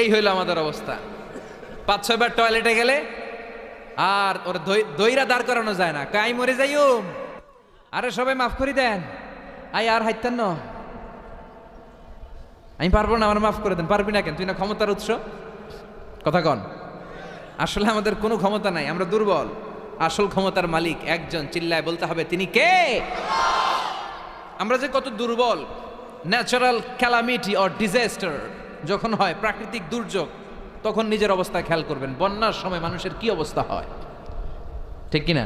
এই হইল আমাদের অবস্থা। 5-6 বার টয়লেটে গেলে আর ওর দইরা দাঁড় করানো যায় না। কাই মরে যাইম, আরে সবাই মাফ করে দেন, আই আর হাইতেন না, আমি পারবো না, আমার মাফ করে দেন। পারবি না কেন? তুই না ক্ষমতার উৎস। কথা কন। আসলে আমাদের কোনো ক্ষমতা নাই, আমরা দুর্বল। আসল ক্ষমতার মালিক একজন, চিল্লায় বলতে হবে তিনি কে। আমরা যে কত দুর্বল। ন্যাচারাল ক্যালামিটি অর ডিজাস্টার যখন হয়, প্রাকৃতিক দুর্যোগ, তখন নিজের অবস্থা খেয়াল করবেন। বন্যার সময় মানুষের কি অবস্থা হয়, ঠিক কিনা?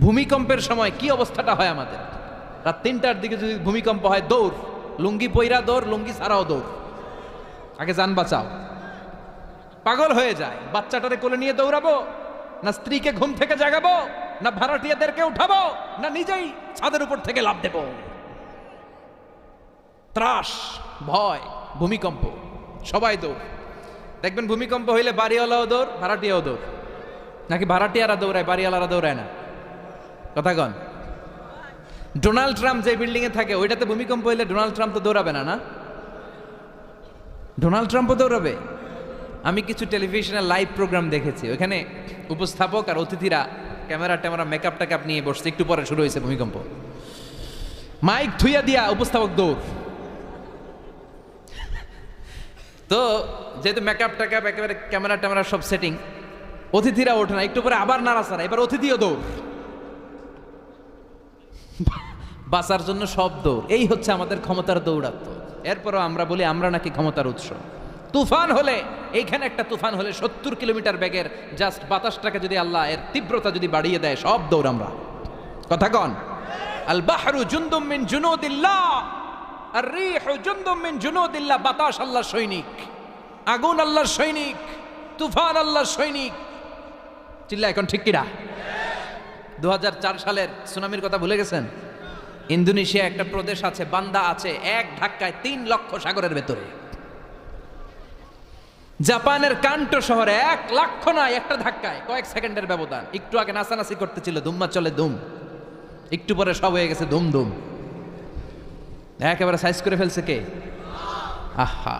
ভূমিকম্পের সময় কি অবস্থাটা হয় আমাদের। রাত 3টার দিকে যদি ভূমিকম্প হয়, দৌড়, লুঙ্গি পইরা দৌড়, লুঙ্গি ছাড়াও দৌড়, আগে যান বাঁচাও। পাগল হয়ে যায়। বাচ্চাটারে কোলে নিয়ে দৌড়াবো, না স্ত্রীকে ঘুম থেকে জাগাবো, না ভাড়াটিয়াদেরকে উঠাবো, না নিজেই ছাদের উপর থেকে লাফ দেব। ত্রাস, ভয়, ভূমিকম্প, সবাই দৌড়। দেখবেন ভূমিকম্প হইলে বাড়িওয়ালাও দৌড়, ভাড়াটিয়াও দৌড়। নাকি ভাড়াটিয়ারা দৌড়ায়, বাড়িওয়ালারা দৌড়ায় না? কথা কন। ডোনাল্ড ট্রাম্প যে বিল্ডিং এ থাকে, ওইটাতে ভূমিকম্প হইলে ডোনাল্ড ট্রাম্প তো দৌড়াবে না? না, ডোনাল্ড ট্রাম্পও দৌড়াবে। আমি কিছু টেলিভিশনের লাইভ প্রোগ্রাম দেখেছি, ওইখানে উপস্থাপক আর অতিথিরা ক্যামেরা ট্যামেরা মেকআপ টেকআপ নিয়ে বসছে। একটু পরে শুরু হয়েছে ভূমিকম্প, মাইক থুইয়া দিয়া উপস্থাপক দৌড়। তো যেহেতু মেকআপ টেকআপ একেবারে ক্যামেরা ট্যামেরা সব সেটিং, অতিথিরা ওঠে না, একটু পরে আবার নাড়াচাড়া, এবার অতিথিও দৌড়। বাঁচার জন্য সব দৌড়। এই হচ্ছে আমাদের ক্ষমতার দৌড়াত্ম। এরপরও আমরা বলি আমরা নাকি ক্ষমতার উৎস। তুফান হলে, এইখানে একটা তুফান হলে 70 কিলোমিটার বেগের জাস্ট বাতাসটাকে যদি আল্লাহ এর তীব্রতা যদি বাড়িয়ে দেয়, সব দৌড় আমরা। কথা কন। আল বাহরু জুনদুম মিন জুনুদিল্লাহ, আর রিহু জুনদুম মিন জুনুদিল্লাহ। বাতাস আল্লাহর সৈনিক, আগুন আল্লাহর সৈনিক, তুফান আল্লাহর সৈনিক। চিল্লা এখন ঠিক কিনা? 2004 সালের সুনামির কথা ভুলে গেছেন? ইন্দোনেশিয়া একটা প্রদেশ আছে, বান্দা আছে, এক ধাক্কায় 3 লক্ষ সাগরের ভেতরে। জাপানের কান্টো শহরে 1 লক্ষ নয়, একটা ধাক্কায়, কয়েক সেকেন্ডের ব্যবধান। একটু আগে নাচানাচি করতেছিল, ধুম্মা চলে ধুম, একটু পরে সব হয়ে গেছে ধুম ধুম। একেবারে সাইজ করে ফেলছে কে? আহা,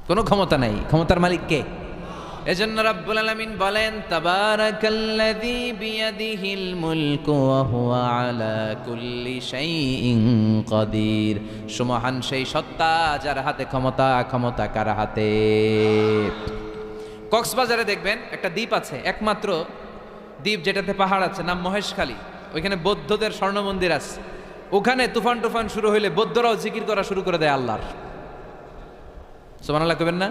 কোনো ক্ষমতা নাই। ক্ষমতার মালিক কে? এজন্য রাব্বুল আলামিন বলেন তাবারাকাল্লাযী বিয়াদিহিল মুলকু ওয়া হুয়া আলা কুল্লি শাইইন কাদির। সুমহান সেই সত্তা যার হাতে ক্ষমতা, ক্ষমতা কার হাতে? কক্সবাজারে দেখবেন একটা দ্বীপ আছে, একমাত্র দ্বীপ যেটাতে পাহাড় আছে, নাম মহেশখালী। ওইখানে বৌদ্ধদের স্বর্ণ মন্দির আছে। ওখানে তুফান টুফান শুরু হইলে বৌদ্ধরাও জিকির করা শুরু করে দেয় আল্লাহর। সুবহানাল্লাহ কইবেন না?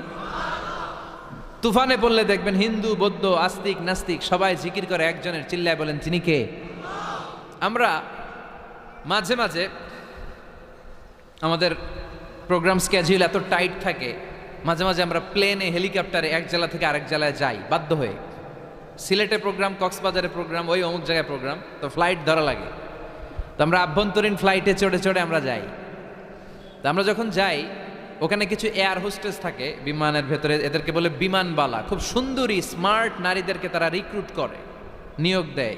তুফানে পড়লে দেখবেন হিন্দু, বৌদ্ধ, আস্তিক, নাস্তিক সবাই জিকির করে একজনের, চিল্লায় বলেন তিনি কে? আমরা মাঝে মাঝে আমাদের প্রোগ্রাম স্কেডিউল এত টাইট থাকে, মাঝে মাঝে আমরা প্লেনে, হেলিকপ্টারে এক জেলা থেকে আরেক জেলায় যাই বাধ্য হয়ে। সিলেটে প্রোগ্রাম, কক্সবাজারে প্রোগ্রাম, ওই অমুক জায়গায় প্রোগ্রাম, তো ফ্লাইট ধরা লাগে। তো আমরা আভ্যন্তরীণ ফ্লাইটে চড়ে চড়ে আমরা যাই। তো আমরা যখন যাই ওখানে কিছু এয়ার হোস্টেস থাকে বিমানের ভেতরে, এদেরকে বলে বিমানবালা। খুব সুন্দরী স্মার্ট নারীদেরকে তারা রিক্রুট করে, নিয়োগ দেয়।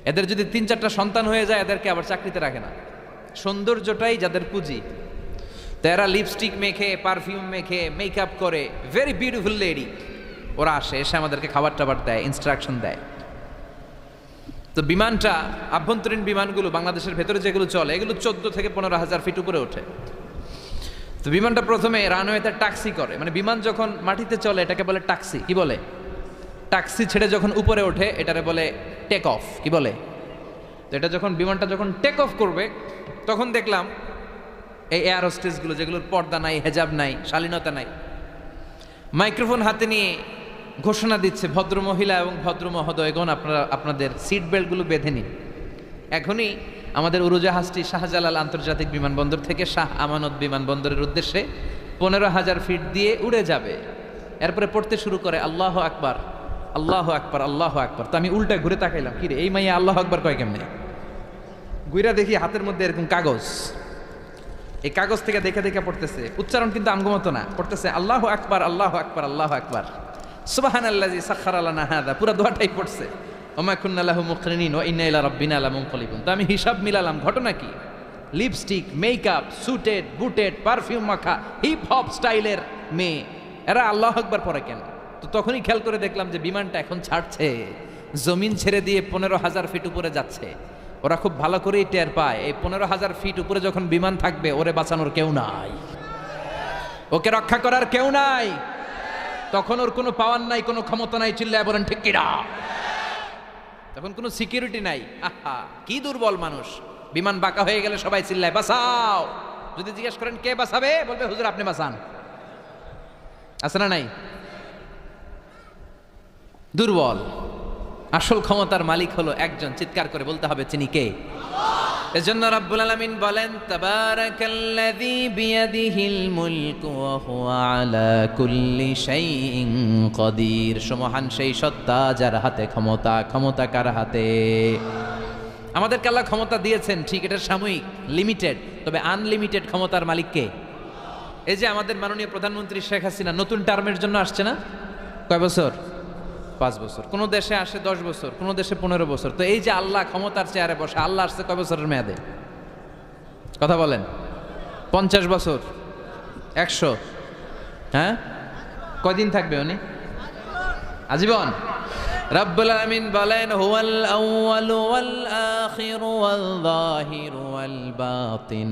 এদের যদি 3-4টা সন্তান হয়ে যায় এদেরকে আবার চাকরিতে রাখে না। সৌন্দর্যটাই যাদের পুঁজি। তো এরা লিপস্টিক মেখে, পারফিউম মেখে, মেকআপ করে, ভেরি বিউটিফুল লেডি। ওরা আসে, এসে আমাদেরকে খাবার টাবার দেয়, ইনস্ট্রাকশন দেয়। তো বিমানটা, আভ্যন্তরীণ বিমানগুলো বাংলাদেশের ভেতরে যেগুলো চলে এগুলো 14 থেকে 15,000 ফিট উপরে ওঠে। তো বিমানটা প্রথমে রানওয়েতে টাক্সি করে, মানে বিমান যখন মাটিতে চলে এটাকে বলে টাক্সি। কি বলে? টাক্সি ছেড়ে যখন উপরে ওঠে এটারে বলে টেক অফ। কি বলে? তো এটা যখন বিমানটা যখন টেক অফ করবে তখন দেখলাম এই এয়ার হোস্টেসগুলো, যেগুলোর পর্দা নাই, হেজাব নাই, শালীনতা নাই, মাইক্রোফোন হাতে নিয়ে ঘোষণা দিচ্ছে, ভদ্র মহিলা এবং ভদ্র মহোদয়গণ, আপনারা আপনাদের সিট বেল্টগুলো বেঁধে নিন। এখনই আমাদের উড়োজাহাজটি শাহজালাল আন্তর্জাতিক বিমানবন্দর থেকে শাহ আমানত বিমানবন্দরের উদ্দেশ্যে 15,000 ফিট দিয়ে উড়ে যাবে। এরপরে পড়তে শুরু করে আল্লাহু আকবার, আল্লাহু আকবার, আল্লাহু আকবার। তো আমি উল্টা ঘুরে তাকাইলাম, কি রে এই মাইয়া আল্লাহু আকবার কয় কেমনে? ঘুরা দেখি হাতের মধ্যে এরকম কাগজ, এই কাগজ থেকে দেখে দেখে পড়তেছে। উচ্চারণ কিন্তু আমগমতো না, পড়তেছে আল্লাহু আকবার, আল্লাহু আকবার, আল্লাহু আকবার, সুবহানাল্লাযী সাখখারা লানা হাযা। পুরো দোয়াটাই পড়ছে, ওমা কুন্না লাহু মুকরিনিন ওয়া ইন্না ইলা রাব্বিনা লামুনকালিবুন। তো আমি হিসাব মিলালাম, ঘটনা কি? লিপস্টিক, মেকআপ, সুটেড, বুটেড, পারফিউম মাখা, হিপ হপ স্টাইলের মেয়ে, এরা আল্লাহু আকবার পড়ে কেন? তো তখনই খেয়াল করে দেখলাম যে বিমানটা এখন ছাড়ছে, জমিন ছেড়ে দিয়ে 15,000 ফিট উপরে যাচ্ছে। ওরা খুব ভালো করেই টের পায় এই 15,000 ফিট উপরে যখন বিমান থাকবে ওরে বাঁচানোর কেউ নাই, ওকে রক্ষা করার কেউ নাই। তখন ওর কোনো পাওয়ার নাই, কোনো ক্ষমতা নাই, চিল্লায় বলেন ঠিক কিনা? তখন কোনো সিকিউরিটি নাই। আহা, কি দুর্বল মানুষ। বিমান বাঁকা হয়ে গেলে সবাই চিল্লায় বাঁচাও। যদি জিজ্ঞেস করেন কে বাঁচাবে, বলবে হুজুর আপনি বাঁচান। আছে না নাই? দুর্বল। আসল ক্ষমতার মালিক হলো একজন, চিৎকার করে বলতে হবে তিনি কে? এজন্য রাব্বুল আলামিন বলেন তাবারাকাল্লাযী বিয়াদিহিল মুলকু ওয়া হুয়া আলা কুল্লি শাইইন কাদির। সুমহান সেই সত্তা যার হাতে ক্ষমতা, ক্ষমতা কার হাতে? আমাদেরকে আল্লাহ ক্ষমতা দিয়েছেন ঠিক, এটা সাময়িক, লিমিটেড, তবে আনলিমিটেড ক্ষমতার মালিক কে? এই যে আমাদের মাননীয় প্রধানমন্ত্রী শেখ হাসিনা নতুন টার্মের জন্য আসছে না? কয় বছর? 5 বছর। কোন দেশে আসে 10 বছর, কোন দেশে 15 বছর। তো এই যে আল্লাহ ক্ষমতার চেয়ারে বসে, আল্লাহ আসছে কয় বছরের মেয়াদে? কথা বলেন। 50 বছর, 100? হ্যাঁ, কয়দিন থাকবে উনি? আজীবন। রব্বুল আলামিন বলেন হুয়াল আউয়ালু ওয়াল আখিরু ওয়াল যাহিরু ওয়াল বাতিন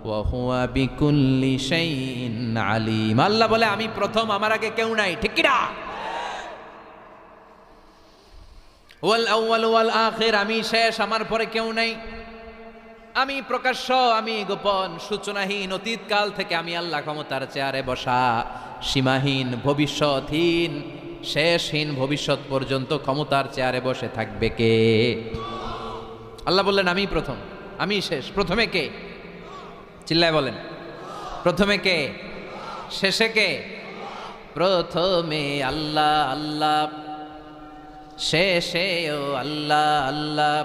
ওয়া হুয়া বিকুল্লি শাইইন আলিম। আল্লাহ বলে আমি প্রথম, আমার আগে কেউ নাই। ঠিক কি না? ওয়াল আউয়াল ওয়াল আখির, আমি শেষ, আমার পরে কেউ নাই। আমি প্রকাশ্য, আমি গোপন, সূচনাহীন, অতীতকাল থেকে আমি আল্লাহ ক্ষমতার চেয়ারে বসা, সীমাহীন, ভবিষ্যৎহীন, শেষহীন, ভবিষ্যৎ পর্যন্ত ক্ষমতার চেয়ারে বসে থাকবে কে? আল্লাহ বললেন আমি প্রথম, আমি শেষ। প্রথমে কে? চিল্লায় বলেন, প্রথমে কে? শেষে কে? প্রথমে আল্লাহ আল্লাহ, শেষেও আল্লাহ আল্লাহ,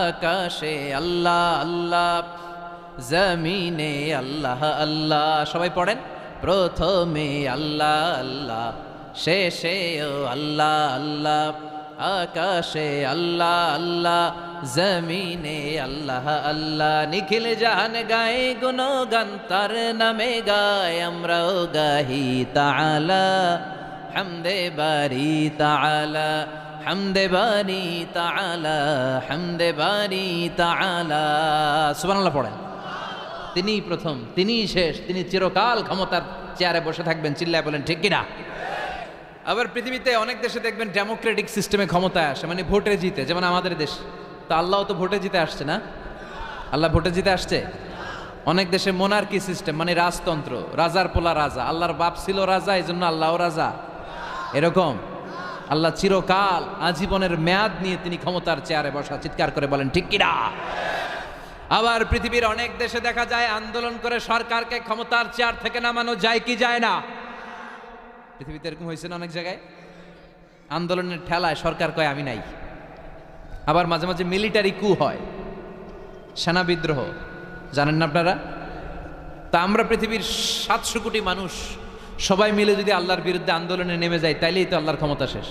আকাশে আল্লাহ আল্লাহ, জমিনে আল্লাহ আল্লাহ। সবাই পড়েন, প্রথমে আল্লাহ আল্লাহ, শেষেও আল্লাহ আল্লাহ, আকাশে আল্লাহ আল্লাহ, জমিনে আল্লাহ আল্লাহ। নিখিল জাহান গায়ে গুণগান, তার নামে গায় আমরাও গাহি তাআলা হামদে বারি তাআলা, হামদে বারি তাআলা, হামদে বারি তাআলা। সুবহানাল্লাহ পড়েন। তিনিই প্রথম, তিনিই শেষ, তিনি চিরকাল ক্ষমতার চেয়ারে বসে থাকবেন। চিল্লায় বলেন ঠিক কিনা? আবার পৃথিবীতে অনেক দেশে দেখবেন ডেমোক্রেটিক সিস্টেমে ক্ষমতায় আসে, মানে ভোটে জিতে, যেমন আমাদের দেশ। তো আল্লাহ তো ভোটে জিতে আসছে না? আল্লাহ ভোটে জিতে আসছে। অনেক দেশে মোনার্কি সিস্টেম, মানে রাজতন্ত্র, রাজার পোলা রাজা। আল্লাহর বাপ ছিল রাজা, এই জন্য আল্লাহও রাজা। এরকম আল্লাহ চিরকাল আজীবনের মেয়াদ নিয়ে তিনি ক্ষমতার চেয়ারে বসা। চিৎকার করে বলেন ঠিক কিনা? আবার পৃথিবীর অনেক দেশে দেখা যায় আন্দোলন করে সরকারকে ক্ষমতার চেয়ার থেকে নামানো যায় কি যায় না? পৃথিবীতে এরকম হয়েছে না অনেক জায়গায়? আন্দোলনের ঠেলায় সরকার কয় আমি নাই। আবার মাঝে মাঝে মিলিটারি কু হয়, সেনা বিদ্রোহ, জানেন না আপনারা? তা আমরা পৃথিবীর 700 কোটি মানুষ সবাই মিলে যদি আল্লাহর বিরুদ্ধে আন্দোলনে নেমে যায়, তাইলেই তো আল্লাহর ক্ষমতা শেষ।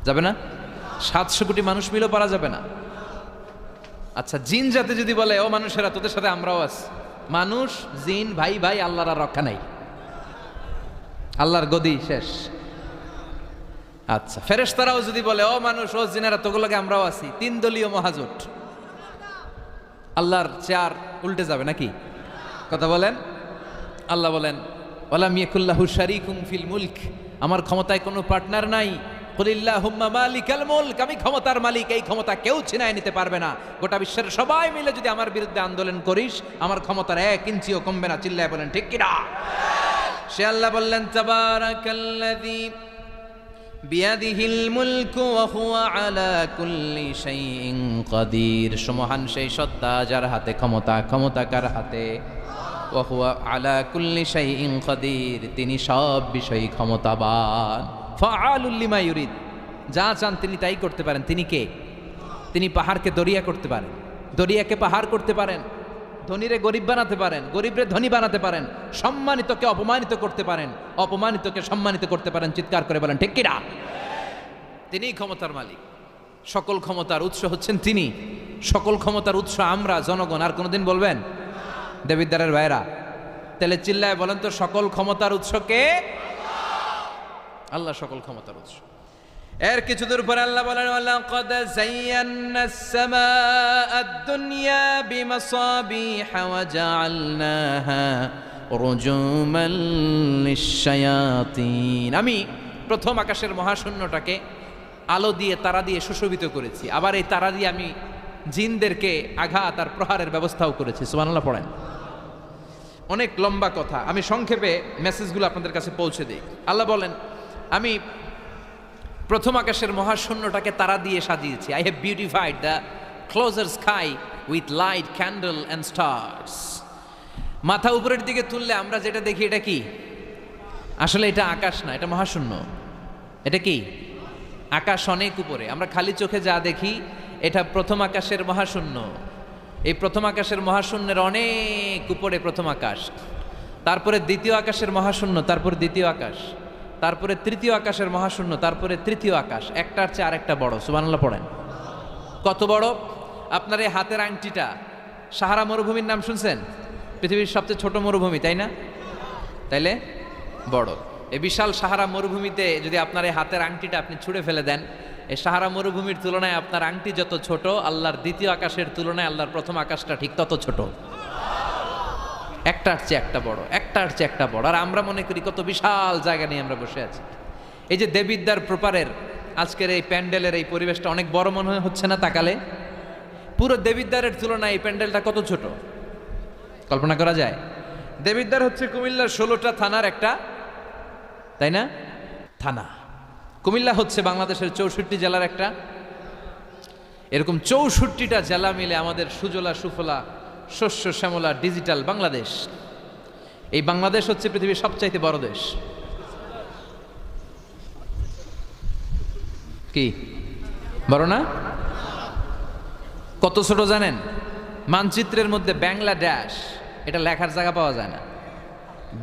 যাবে না? 700 কোটি মানুষ মিলেও পারা যাবে না। আচ্ছা, জিন জাতি যদি বলে ও মানুষেরা তোদের সাথে আমরাও আছি, মানুষ জিন ভাই ভাই, আল্লাহর আর রক্ষা নাই, আল্লাহর গদি শেষ। আচ্ছা, ফেরেশতারাও যদি বলে ও মানুষ ও জিনেরা তোগুলোকে আমরাও আছি, 3 দলীয় মহাজোট, আল্লাহর চেয়ার উল্টে যাবে নাকি? কথা বলেন। আল্লাহ বলেন ওয়ালাম ইয়াকুল্লাহু শারীকুম ফিল মুলক, আমার ক্ষমতায় কোনো পার্টনার নাই। কুলিল্লাহুম্মা মালিকাল মুলক, আমি ক্ষমতার মালিক, এই ক্ষমতা কেউ ছিনায় নিতে পারবে না। গোটা বিশ্বের সবাই মিলে যদি আমার বিরুদ্ধে আন্দোলন করিস, আমার ক্ষমতার 1 ইঞ্চিও কমবে না। চিল্লায় বলেন ঠিক কিনা? সে আল্লাহ বললেন তাবারাকাল্লাযী বিয়াদিহিল মুলকু ওয়া হুয়া আলা কুল্লি শাইইন কাদির। সুমহান সেই সত্তা যার হাতে ক্ষমতা, ক্ষমতা কার হাতে? ওয়া হুয়া আলা কুল্লি শাইইন কাদির, তিনি সব বিষয়ে ক্ষমতাবান। ফাআলুল লিমা ইউরিদ, যা চান তিনি তাই করতে পারেন। তিনি কে? তিনি পাহাড়কে দরিয়া করতে পারেন, দরিয়াকে পাহাড় করতে পারেন, ধনীরে গরিব বানাতে পারেন, গরিবরে ধনী বানাতে পারেন, সম্মানিতকে অপমানিত করতে পারেন, অপমানিতকে সম্মানিত করতে পারেন। চিৎকার করে বলেন ঠিক কিনা? তিনিই ক্ষমতার মালিক। সকল ক্ষমতার উৎস হচ্ছেন তিনি। সকল ক্ষমতার উৎস আমরা জনগণ। আর কোনোদিন বলবেন? দেবিদ্বারের ভাইরা, তাহলে চিল্লায় বলেন তো সকল ক্ষমতার উৎস কে? আল্লাহ সকল ক্ষমতার উৎস। এর কিছু দূর পরে আল্লাহ বলেন ওয়ালাকাদ যায়্যানাস সামাআদ দুনিয়া বিমাসাবিহা ওয়া জাআলনাহা রুজুমান লিশ-শায়াতিন। আমি প্রথম আকাশের মহাশূন্যটাকে আলো দিয়ে, তারা দিয়ে সুশোভিত করেছি। আবার এই তারা দিয়ে আমি জিনদেরকে আঘাত আর প্রহারের ব্যবস্থাও করেছি। সুবহানাল্লাহ পড়েন। অনেক লম্বা কথা, আমি সংক্ষেপে মেসেজগুলো আপনাদের কাছে পৌঁছে দিই। আল্লাহ বলেন আমি প্রথম আকাশের মহাশূন্যটাকে তারা দিয়ে সাজিয়েছি। I have beautified the closure sky with light, candle and stars. মাথা উপরের দিকে তুললে আমরা যেটা দেখি এটা কি? আসলে এটা আকাশ না, এটা মহাশূন্য। এটা কি? আকাশ অনেক উপরে। আমরা খালি চোখে যা দেখি এটা প্রথম আকাশের মহাশূন্য। এই প্রথম আকাশের মহাশূন্যের অনেক উপরে প্রথম আকাশ, তারপরে দ্বিতীয় আকাশের মহাশূন্য, তারপরে দ্বিতীয় আকাশ, তারপরে তৃতীয় আকাশের মহাশূন্য, তারপরে তৃতীয় আকাশ। একটার চেয়ে আরেকটা বড়। সুবহানাল্লাহ পড়েন। কত বড়? আপনার এই হাতের আংটিটা, সাহারা মরুভূমির নাম শুনছেন? পৃথিবীর সবচেয়ে ছোট মরুভূমি, তাই না? তাইলে বড়। এই বিশাল সাহারা মরুভূমিতে যদি আপনার এই হাতের আংটিটা আপনি ছুঁড়ে ফেলে দেন, এই সাহারা মরুভূমির তুলনায় আপনার আংটি যত ছোট, আল্লাহর দ্বিতীয় আকাশের তুলনায় আল্লাহর প্রথম আকাশটা ঠিক তত ছোট। একটার চেয়ে একটা বড়, একটার চেয়ে একটা বড়। আর আমরা মনে করি কত বিশাল জায়গা নিয়ে আমরা বসে আছি। এই যে দেবিদ্বার প্রপারের আজকের এই প্যান্ডেলের এই পরিবেশটা অনেক বড় মনে হচ্ছে না তাকালে? পুরো দেবিদ্বারের তুলনায় এই প্যান্ডেলটা কত ছোট, কল্পনা করা যায়? দেবিদ্বার হচ্ছে কুমিল্লার 16টা থানার একটা, তাই না? থানা। কুমিল্লা হচ্ছে বাংলাদেশের 64 জেলার একটা। এরকম 64টা জেলা মিলে আমাদের সুজলা সুফলা শস্য শ্যামলা ডিজিটাল বাংলাদেশ। এই বাংলাদেশ হচ্ছে পৃথিবীর সবচাইতে বড় দেশ। কি বড় না? কত ছোট জানেন? মানচিত্রের মধ্যে বাংলাদেশ এটা লেখার জায়গা পাওয়া যায় না।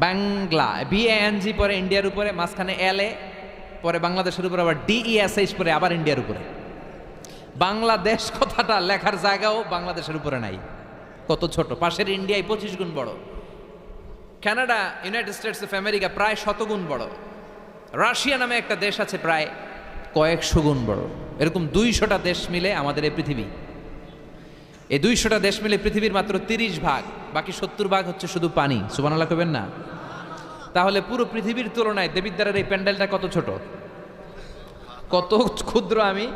বাংলা BANG পরে ইন্ডিয়ার উপরে, মাঝখানে LA, পরে বাংলাদেশের উপরে আবার DESH পরে আবার ইন্ডিয়ার উপরে। বাংলাদেশ কথাটা লেখার জায়গাও বাংলাদেশের উপরে নাই। কত ছোট! পাশের ইন্ডিয়ায় 25 গুণ বড়, Canada, United states of America প্রায় 100 গুণ বড়। রাশিয়া নামে একটা দেশ আছে প্রায় কয়েকশো গুণ বড়। এরকম 200টা দেশ মিলে আমাদের এই পৃথিবী। এই 200টা দেশ মিলে পৃথিবীর মাত্র 30 ভাগ, বাকি 70 ভাগ হচ্ছে শুধু পানি। সুবহানাল্লাহ কইবেন না? তাহলে পুরো পৃথিবীর তুলনায় দেবিদ্বারের এই প্যান্ডেলটা কত ছোট, কত ক্ষুদ্র আমি,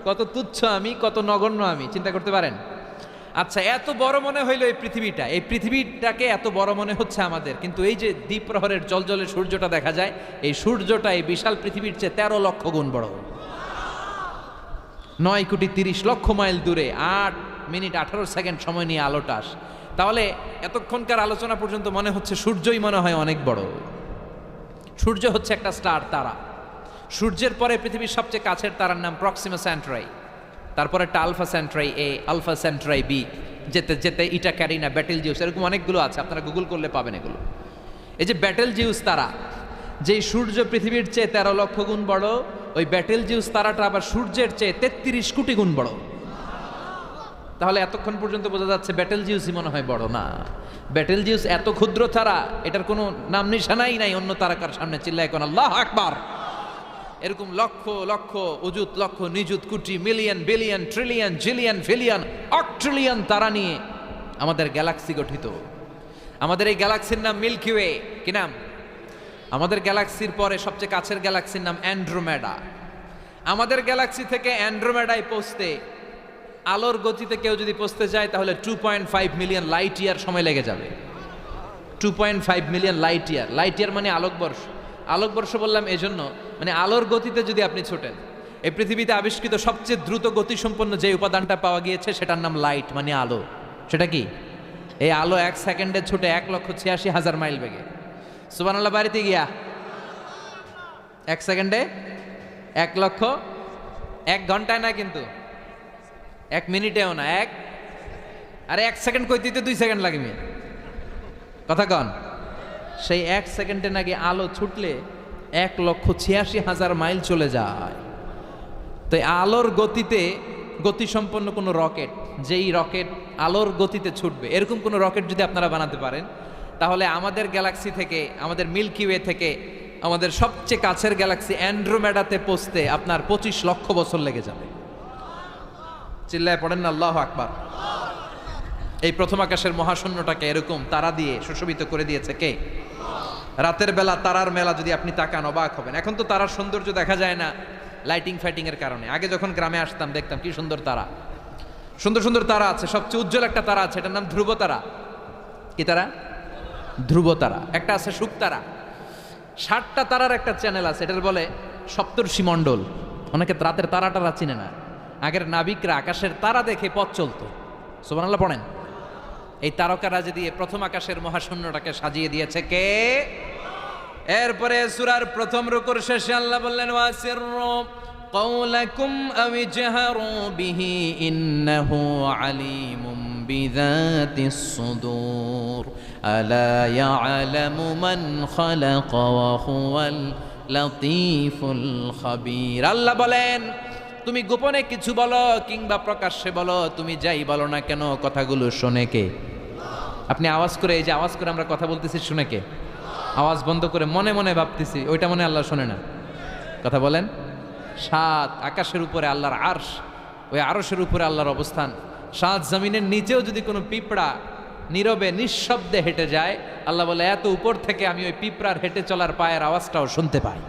কত তুচ্ছ আমি, কত নগণ্য আমি, চিন্তা করতে পারেন? আচ্ছা, এত বড় মনে হইলো এই পৃথিবীটা, এই পৃথিবীটাকে এত বড় মনে হচ্ছে আমাদের, কিন্তু এই যে দ্বীপ্রহরের জলজলে সূর্যটা দেখা যায়, এই সূর্যটা এই বিশাল পৃথিবীর চেয়ে 13 লক্ষ গুণ বড়। 9 কোটি 30 লক্ষ মাইল দূরে 8 মিনিট 18 সেকেন্ড সময় নিয়ে আলোটা আসে। তাহলে এতক্ষণকার আলোচনা পর্যন্ত মনে হচ্ছে সূর্যই মনে হয় অনেক বড়। সূর্য হচ্ছে একটা স্টার, তারা। সূর্যের পরে পৃথিবীর সবচেয়ে কাছের তারার নাম প্রক্সিমা সেন্ট্রাই, তারপরে একটা আলফা সেন্ট্রাই এ, আলফা সেন্ট্রাই বি, যেতে যেতে ইটা ক্যারিনা, ব্যাটেল জিউস, এরকম অনেকগুলো আছে, আপনারা গুগল করলে পাবেন এগুলো। এই যে ব্যাটেল জিউস তারা, যেই সূর্য পৃথিবীর চেয়ে 13 লক্ষ গুণ বড়, ওই ব্যাটেল জিউস তারাটা আবার সূর্যের চেয়ে 33 কোটি গুণ বড়। তাহলে এতক্ষণ পর্যন্ত বোঝা যাচ্ছে ব্যাটেল জিউসই মনে হয় বড় না। ব্যাটেল জিউস এত ক্ষুদ্র তারা, এটার কোনো নাম নিশানাই নাই অন্য তারকার সামনে। চিল্লায় কোন আল্লাহু আকবার। এরকম লক্ষ লক্ষ অযুত লক্ষ নিযুত কোটি মিলিয়ন বিলিয়ন ট্রিলিয়ন জিলিয়ন ফিলিয়ন অক্ট্রিলিয়ন তারা নিয়ে আমাদের গ্যালাক্সি গঠিত। আমাদের এই গ্যালাক্সির নাম মিল্কি ওয়ে। কি নাম? আমাদের গ্যালাক্সির পরে সবচেয়ে কাছের গ্যালাক্সির নাম অ্যান্ড্রোমেডা। আমাদের গ্যালাক্সি থেকে অ্যান্ড্রোমেডায় পৌঁছতে আলোর গতিতে কেউ যদি পৌঁছতে যায় তাহলে 2.5 মিলিয়ন লাইট ইয়ার সময় লেগে যাবে। 2.5 million light year. Light year মানে আলোকবর্ষ। আলোকবর্ষ বললাম এজন্য, মানে আলোর গতিতে যদি আপনি ছোটেন, এই পৃথিবীতে আবিষ্কৃত সবচেয়ে দ্রুত গতিসম্পন্ন যে উপাদানটা পাওয়া গিয়েছে সেটার নাম লাইট, মানে আলো। সেটা কি? এই আলো 1 সেকেন্ডে ছুটে 1,86,000 মাইল বেগে। সুবহানাল্লাহ। বাড়িতে গিয়া 1 সেকেন্ডে 1 লক্ষ, 1 ঘন্টায় না কিন্তু, 1 মিনিটেও না, আরে 1 সেকেন্ড কইতে 2 সেকেন্ড লাগে মিয়া, কথা কন। সেই 1 সেকেন্ডে নাকি আলো ছুটলে 1,86,000 মাইল চলে যায়। তো আলোর গতিতে গতিসম্পন্ন কোনো রকেট, যেই রকেট আলোর গতিতে ছুটবে, এরকম কোনো রকেট যদি আপনারা বানাতে পারেন, তাহলে আমাদের গ্যালাক্সি থেকে, আমাদের মিল্কি ওয়ে থেকে আমাদের সবচেয়ে কাছের গ্যালাক্সি অ্যান্ড্রোমেডাতে পৌঁছতে আপনার 25 লক্ষ বছর লেগে যাবে। চিল্লায় পড়েন না আল্লাহু আকবার। এই প্রথম আকাশের মহাশূন্যটাকে এরকম তারা দিয়ে সুশোভিত করে দিয়েছে কে? রাতের বেলা তারার মেলা যদি আপনি তাকান অবাক হবেন। এখন তো তারার সৌন্দর্য দেখা যায় না লাইটিং ফাইটিং এর কারণে। আগে যখন গ্রামে আসতাম দেখতাম কি সুন্দর তারা, সুন্দর সুন্দর তারা আছে। সবচেয়ে উজ্জ্বল একটা তারা আছে, এটার নাম ধ্রুব তারা। কি তারা? ধ্রুব তারা। একটা আছে শুক তারা। 60টা তারার একটা চ্যানেল আছে, এটার বলে সপ্তর্ষি মণ্ডল। অনেকে রাতের তারাটারা চিনে না। আগের নাবিকরা আকাশের তারা দেখে পথ চলতো। সুবহানাল্লাহ পড়েন। এই তারকারাজ দিয়ে প্রথম আকাশের মহাশূন্যটাকে সাজিয়ে দিয়েছে কে? এরপরে সূরার প্রথম রুকুর শেষে আল্লাহ বললেন, ওয়াসিররু কাওলাকুম আও জাহারু বিহি ইন্নাহু আলিমুম বিযাতিস সুদূর আলা ইয়ালামু মান খালাকা ওয়া হুয়াল লাতীফুল খাবীর। আল্লাহ বলেন, তুমি গোপনে কিছু বলো কিংবা প্রকাশ্যে বলো, তুমি যাই বলো না কেন, কথাগুলো শোনে কে? আপনি আওয়াজ করে, এই যে আওয়াজ করে আমরা কথা বলতেছি, শুনে কে? আওয়াজ বন্ধ করে মনে মনে ভাবতেছি, ওইটা মনে আল্লাহ শোনে না? কথা বলেন। 7 আকাশের উপরে আল্লাহর আরশ, ওই আরশের উপরে আল্লাহর অবস্থান। 7 জমিনের নিচেও যদি কোনো পিঁপড়া নীরবে নিঃশব্দে হেঁটে যায়, আল্লাহ বলে এত উপর থেকে আমি ওই পিঁপড়ার হেঁটে চলার পায়ের আওয়াজটাও শুনতে পাই।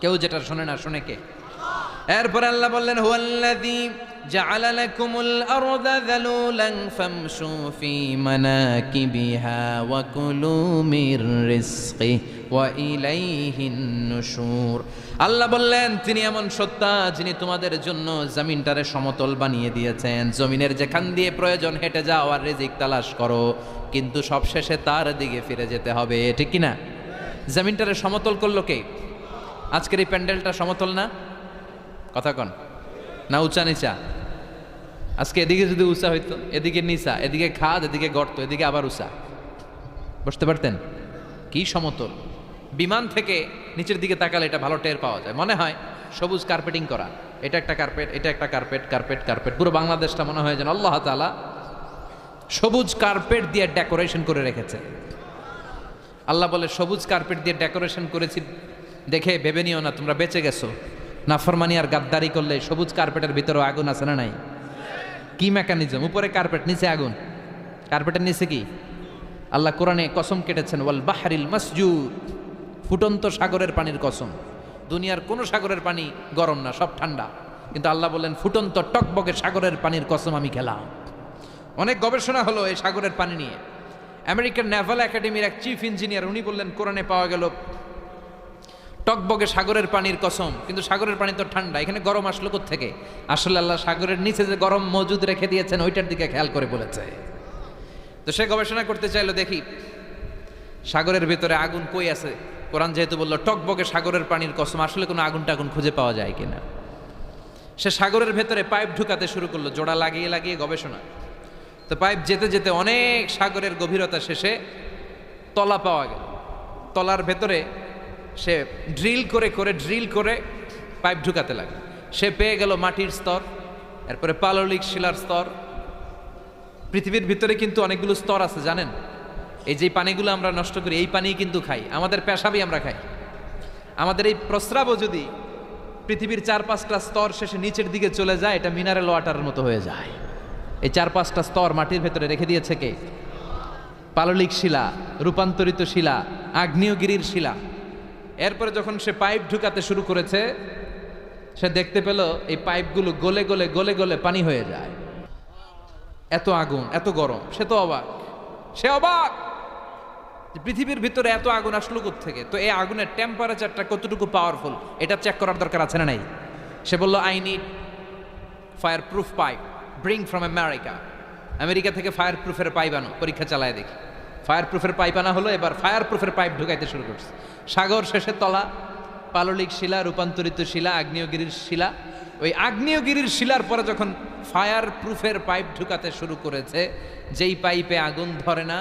কেউ যেটা শোনে না, শোনে কে? এরপর আল্লাহ বললেন, হুয়াল্লাযী জাআলা লাকুমুল আরদা যালুলান ফামশু ফি মানাকিবিহা ওয়া কুলু মির রিজকি ওয়া ইলাইহিন নুশুর। আল্লাহ বললেন, তিনি এমন সত্তা যিনি তোমাদের জন্য জমিনটারে সমতল বানিয়ে দিয়েছেন। জমিনের যেখান দিয়ে প্রয়োজন হেঁটে যাও আর রিজিক তালাশ করো, কিন্তু সবশেষে তার দিকে ফিরে যেতে হবে, ঠিক কি না? জমিনটারে সমতল করলো কে? আজকের এই প্যান্ডেলটা সমতল না? কথা কন না, উঁচা নিচা? আজকে এদিকে যদি উঁচা হইতো, এদিকে নিচা, এদিকে খাদ, এদিকে গর্ত, এদিকে আবার উঁচা, বসতে পারতেন? কি সমতল! বিমান থেকে নিচের দিকে তাকালে এটা ভালো টের পাওয়া যায়। মনে হয় সবুজ কার্পেটিং করা, এটা একটা কার্পেট, এটা একটা কার্পেট, কার্পেট কার্পেট। পুরো বাংলাদেশটা মনে হয় যেন আল্লাহ তাআলা সবুজ কার্পেট দিয়ে ডেকোরেশন করে রেখেছে। আল্লাহ বলে, সবুজ কার্পেট দিয়ে ডেকোরেশন করেছি দেখে ভেবে নিও না তোমরা বেঁচে গেছো। নাফরমানি আর গাদ্দারি করলে সবুজ কার্পেটের ভিতরেও আগুন আছে না নাই? কি মেকানিজম? উপরে কার্পেট, নিচে আগুন। কার্পেটের নিচে কি? আল্লাহ কোরআনে কসম কেটেছেন, ওয়াল বাহরিল মাসজুদ, ফুটন্ত সাগরের পানির কসম। দুনিয়ার কোনো সাগরের পানি গরম না, সব ঠান্ডা, কিন্তু আল্লাহ বললেন ফুটন্ত টকবকে সাগরের পানির কসম আমি খেলাম। অনেক গবেষণা হলো এই সাগরের পানি নিয়ে। আমেরিকান নেভাল একাডেমির এক চিফ ইঞ্জিনিয়ার উনি বললেন কোরআনে পাওয়া গেল টকবকে সাগরের পানির কসম, কিন্তু সাগরের পানি তো ঠান্ডা, এখানে গরম আসলো কোত্থেকে? আসলে আল্লাহ সাগরের নিচে যে গরম মজুদ রেখে দিয়েছেন ওইটার দিকে খেয়াল করে বলেছে। তো সে গবেষণা করতে চাইলো, দেখি সাগরের ভিতরে আগুন কই আছে। কোরআন যেহেতু বললো টকবকে সাগরের পানির কসম, আসলে কোনো আগুন টাগুন খুঁজে পাওয়া যায় কিনা। সে সাগরের ভেতরে পাইপ ঢুকাতে শুরু করলো, জোড়া লাগিয়ে লাগিয়ে গবেষণা। তো পাইপ যেতে যেতে অনেক সাগরের গভীরতা শেষে তলা পাওয়া গেল। তলার ভেতরে সে ড্রিল করে পাইপ ঢুকাতে লাগলো। সে পেয়ে গেল মাটির স্তর, এরপরে পাললিক শিলার স্তর। পৃথিবীর ভিতরে কিন্তু অনেকগুলো স্তর আছে জানেন। এই যে পানিগুলো আমরা নষ্ট করি, এই পানি কিন্তু খাই, আমাদের পেশাবই আমরা খাই। আমাদের এই প্রস্রাবও যদি পৃথিবীর 4-5টা স্তর শেষে নিচের দিকে চলে যায়, এটা মিনারেল ওয়াটারের মতো হয়ে যায়। এই 4-5টা স্তর মাটির ভেতরে রেখে দিয়েছে কে? পাললিক শিলা, রূপান্তরিত শিলা, আগ্নেয়গিরির শিলা। এরপরে যখন সে পাইপ ঢুকাতে শুরু করেছে, সে দেখতে পেল এই পাইপগুলো গলে গলে গলে গলে পানি হয়ে যায়। এত আগুন, এত গরম। সে তো অবাক, সে অবাক পৃথিবীর ভিতরে এত আগুন আসলো কোত্থেকে। তো এই আগুনের টেম্পারেচারটা কতটুকু পাওয়ারফুল এটা চেক করার দরকার আছে না নাই? সে বলল, I need fire proof pipe, bring from America. America থেকে ফায়ার প্রুফের পাইপ আনো, পরীক্ষা চালায় দেখি। ফায়ার প্রুফের পাইপ আনা হলো, এবার ফায়ার প্রুফের পাইপ ঢুকাইতে শুরু করছে। সাগর শেষে তলা, পাললিক শিলা, রূপান্তরিত শিলা, আগ্নেয়গিরির শিলা। ওই আগ্নেয়গিরির শিলার পরে যখন ফায়ার প্রুফের পাইপ ঢুকাতে শুরু করেছে, যেই পাইপে আগুন ধরে না,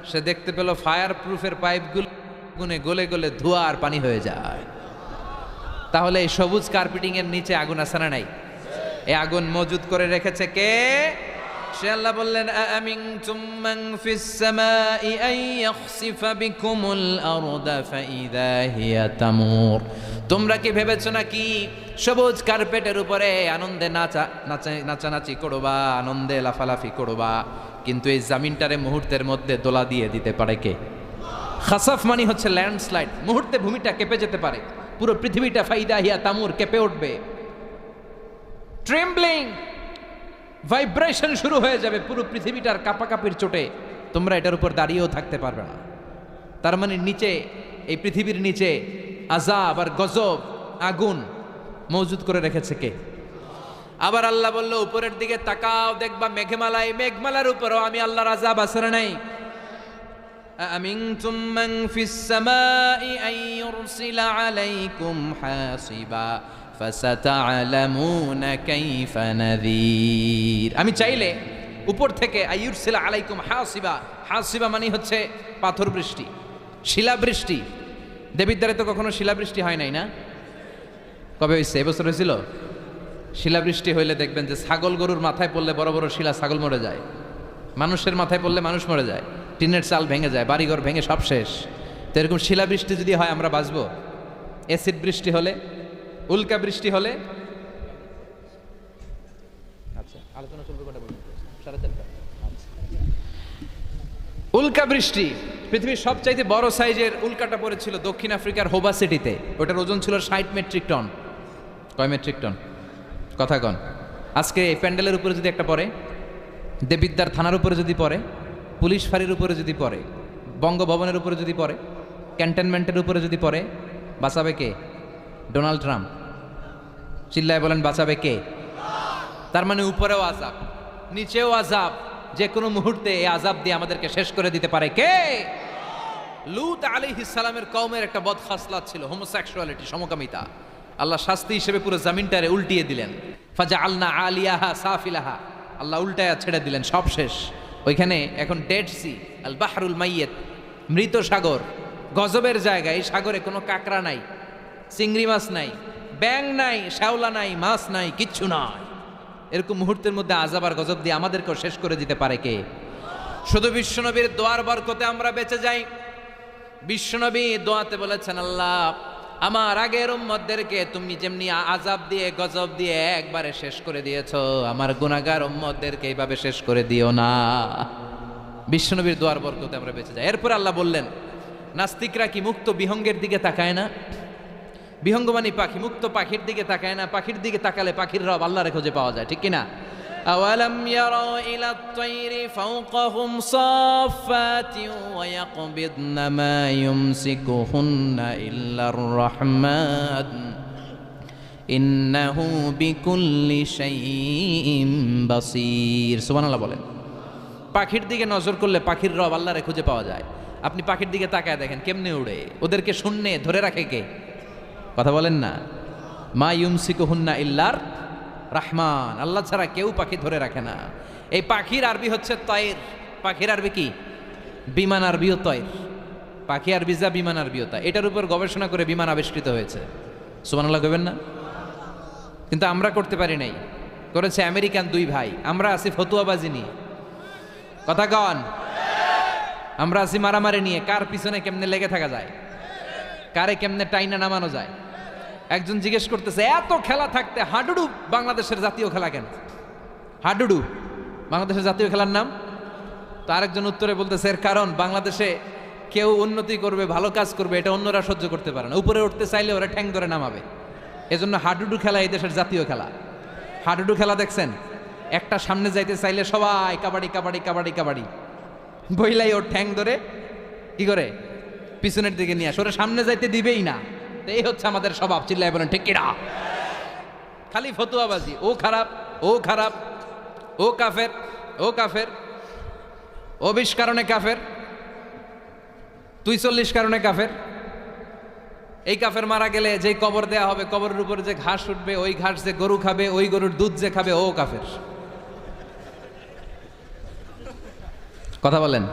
সে দেখতে পেল ফায়ার প্রুফের পাইপগুলো আগুনে গলে গলে ধোঁয়া আর পানি হয়ে যায়। তাহলে এই সবুজ কার্পেটিং এর নিচে আগুন আছে না নাই? এই আগুন মজুদ করে রেখেছে কে? সে আল্লাহ বললেন, আমিনতুম মান ফিস সামাই আন ইয়াখসিফা বিকুমুল আরদা ফাইদা হিয়া তামুর। তোমরা কি ভেবেছো নাকি সবুজ কার্পেটের উপরে আনন্দে নাচানাচি করবা, আনন্দে লাফালাফি করবা, কিন্তু এই জামিনটারে মুহূর্তের মধ্যে দোলা দিয়ে দিতে পারে কে? খাসাফ মানে হচ্ছে ল্যান্ডস্লাইড, মুহূর্তে ভূমিটা কেঁপে যেতে পারে, পুরো পৃথিবীটা ফাইদা হিয়া তামুর কেঁপে উঠবে। ট্রেম্বলিং, ভাইব্রেশন শুরু হয়ে যাবে, পুরো পৃথিবীটার কাঁপাকাঁপির চোটে তোমরা এটার উপর দাঁড়িয়েও থাকতে পারবে না। তার মানে নিচে, এই পৃথিবীর নিচে আযাব আর গজব, আগুন মজুদ করে রেখেছে কে? আবার আল্লাহ বলল, উপরের দিকে তাকাও, দেখবা মেঘমালায়, মেঘমালার উপরও আমি আল্লাহর আযাব আছে না নাই? আমিনতুম মান ফিস সামাই আন ইউরসিলা আলাইকুম হাসিবা ফাসাতা'লামুনা কাইফা নাযীর। আমি চাইলে উপর থেকে আইয়ুরসিলা আলাইকুম হাসিবা, হাসিবা মানে হচ্ছে পাথর বৃষ্টি, শিলাবৃষ্টি। দেবিদ্বারে তো কখনো শিলাবৃষ্টি হয় নাই না? কবে হয়েছে? এবছর হয়েছিল। শিলাবৃষ্টি হইলে দেখবেন যে ছাগল গরুর মাথায় পড়লে বড় বড় শিলা, ছাগল মরে যায়। মানুষের মাথায় পড়লে মানুষ মরে যায়, টিনের চাল ভেঙে যায়, বাড়িঘর ভেঙে সব শেষ। তো এরকম শিলাবৃষ্টি যদি হয় আমরা বাঁচবো? অ্যাসিড বৃষ্টি হলে, উল্কা বৃষ্টি হলে, আচ্ছা আলোচনা চলবে কটা বলুন? 4:30। উল্কা বৃষ্টি, পৃথিবীর সবচাইতে বড় সাইজের উল্কাটা পড়েছিল দক্ষিণ আফ্রিকার হোবা সিটিতে। ওটার ওজন ছিল 60 মেট্রিক টন। কয় মেট্রিক টন? কথা কন। আজকে এই প্যান্ডেলের উপরে যদি একটা পড়ে, দেবিদ্বার থানার উপরে যদি পড়ে, পুলিশ ফাঁড়ির উপরে যদি পড়ে, বঙ্গভবনের উপরে যদি পড়ে, ক্যান্টনমেন্টের উপরে যদি পড়ে, বাঁচাবে কে? Donald Trump. চিল্লায় বলেন, বাঁচাবে কে? তার মানে উপরেও আযাব, নিচেও আযাব, যে কোনো মুহূর্তে এই আযাব দিয়ে আমাদেরকে শেষ করে দিতে পারে কে? লূত আলাইহিস সালামের কওমের একটা বদ খাসলাত ছিল, হোমোসেক্সুয়ালিটি, সমকামিতা। আল্লাহ শাস্তি হিসেবে পুরো জমিনটারে উল্টিয়ে দিলেন। ফাজআলনা আলিয়াহা সাফিলাহা, আল্লাহ উল্টায়া ছেড়ে দিলেন, সব শেষ। ওইখানে এখন ডেড সি, আল বাহরুল মাইয়িত, মৃত সাগর, গজবের জায়গা। এই সাগরে কোনো কাঁকড়া নাই, চিংড়ি মাছ নাই, ব্যাং নাই, শ্যাওলা নাই, মাছ নাই, কিচ্ছু নাই। এরকম মুহূর্তের মধ্যে আযাব আর গজব দিয়ে আমাদেরকেও শেষ করে দিতে পারে কে? শুধু বিশ্বনবীর দোয়ার বরকতে আমরা বেঁচে যাই। বিশ্বনবী দোয়াতে বলেছেন, আল্লাহ আমার আগের উম্মতদেরকে তুমি যেমনি আযাব দিয়ে গজব দিয়ে একবারে শেষ করে দিয়েছো, আমার গুনাহগার উম্মতদেরকে এইভাবে শেষ করে দিও না। বিশ্বনবীর দোয়ার বরকতে আমরা বেঁচে যাই। এরপর আল্লাহ বললেন, নাস্তিকরা কি মুক্ত বিহঙ্গের দিকে তাকায় না? বিহঙ্গ মানে পাখি, মুক্ত পাখির দিকে তাকায় না? পাখির দিকে তাকালে পাখির রব আল্লাহর খোঁজে পাওয়া যায়, ঠিক কিনা? আওয়ালাম ইয়ারাউ ইলা আত-তায়রি ফাওকাহুম সাফফাতিন ওয়া ইয়াকবিদনা মা ইউমসিকুহুন্না ইল্লার রাহমান ইন্নাহু বিকুল্লি শাইইন বাসীর। সুবহানাল্লাহ বলেন। পাখির দিকে নজর করলে পাখির রব আল্লাহর খুঁজে পাওয়া যায়। আপনি পাখির দিকে তাকায় দেখেন কেমনে উড়ে, ওদেরকে শূন্যে ধরে রাখে কে? কথা বলেন না। মা ইউমসিকুহুন্না ইল্লার রাহমান, আল্লাহ ছাড়া কেউ পাখি ধরে রাখে না। এই পাখির আরবি হচ্ছে তয়ের। পাখির আরবি কি? বিমান আরবিও তয়ের। পাখি আরবি যা, বিমান আরবিও তা। এটার উপর গবেষণা করে বিমান আবিষ্কৃত হয়েছে। সুবহানাল্লাহ কইবেন না? কিন্তু আমরা করতে পারি নাই, করেছে আমেরিকান দুই ভাই। আমরা আছি ফতুয়াবাজি নিয়ে, কথা কন। আমরা আছি মারামারি নিয়ে, কার পিছনে কেমনে লেগে থাকা যায়, কারে কেমনে টাইনা নামানো যায়। একজন জিজ্ঞেস করতেছে, এত খেলা থাকতে হাডুডু বাংলাদেশের জাতীয় খেলা কেন? হাডুডু বাংলাদেশের জাতীয় খেলার নাম? তো আরেকজন উত্তরে বলতেছে, এর কারণ বাংলাদেশে কেউ উন্নতি করবে, ভালো কাজ করবে, এটা অন্যরা সহ্য করতে পারে না। উপরে উঠতে চাইলে ওরা ঠ্যাং ধরে নামাবে। এজন্য হাডুডু খেলা এই দেশের জাতীয় খেলা। হাডুডু খেলা দেখছেন? একটা সামনে যাইতে চাইলে সবাই কাবাডি কাবাডি কাবাডি কাবাডি বইলাই ওর ঠ্যাং ধরে কি করে পিছনের দিকে নিয়ে আসে, ওরা সামনে যাইতে দিবেই না। এই হচ্ছে আমাদের স্বভাব। চিল্লায় বলেন ঠিক কিনা? খালি ফতুয়াবাজি, ও খারাপ, ও খারাপ, ও কাফের, ও কাফের, ও 20 কারণে কাফের, তুই 40 কারণে কাফের। এই কাফের মারা গেলে যে কবর দেয়া হবে, কবরের উপরে যে ঘাস উঠবে, ওই ঘাস যে গরু খাবে, ওই গরুর দুধ যে খাবে, ও কাফের। কথা বলেন।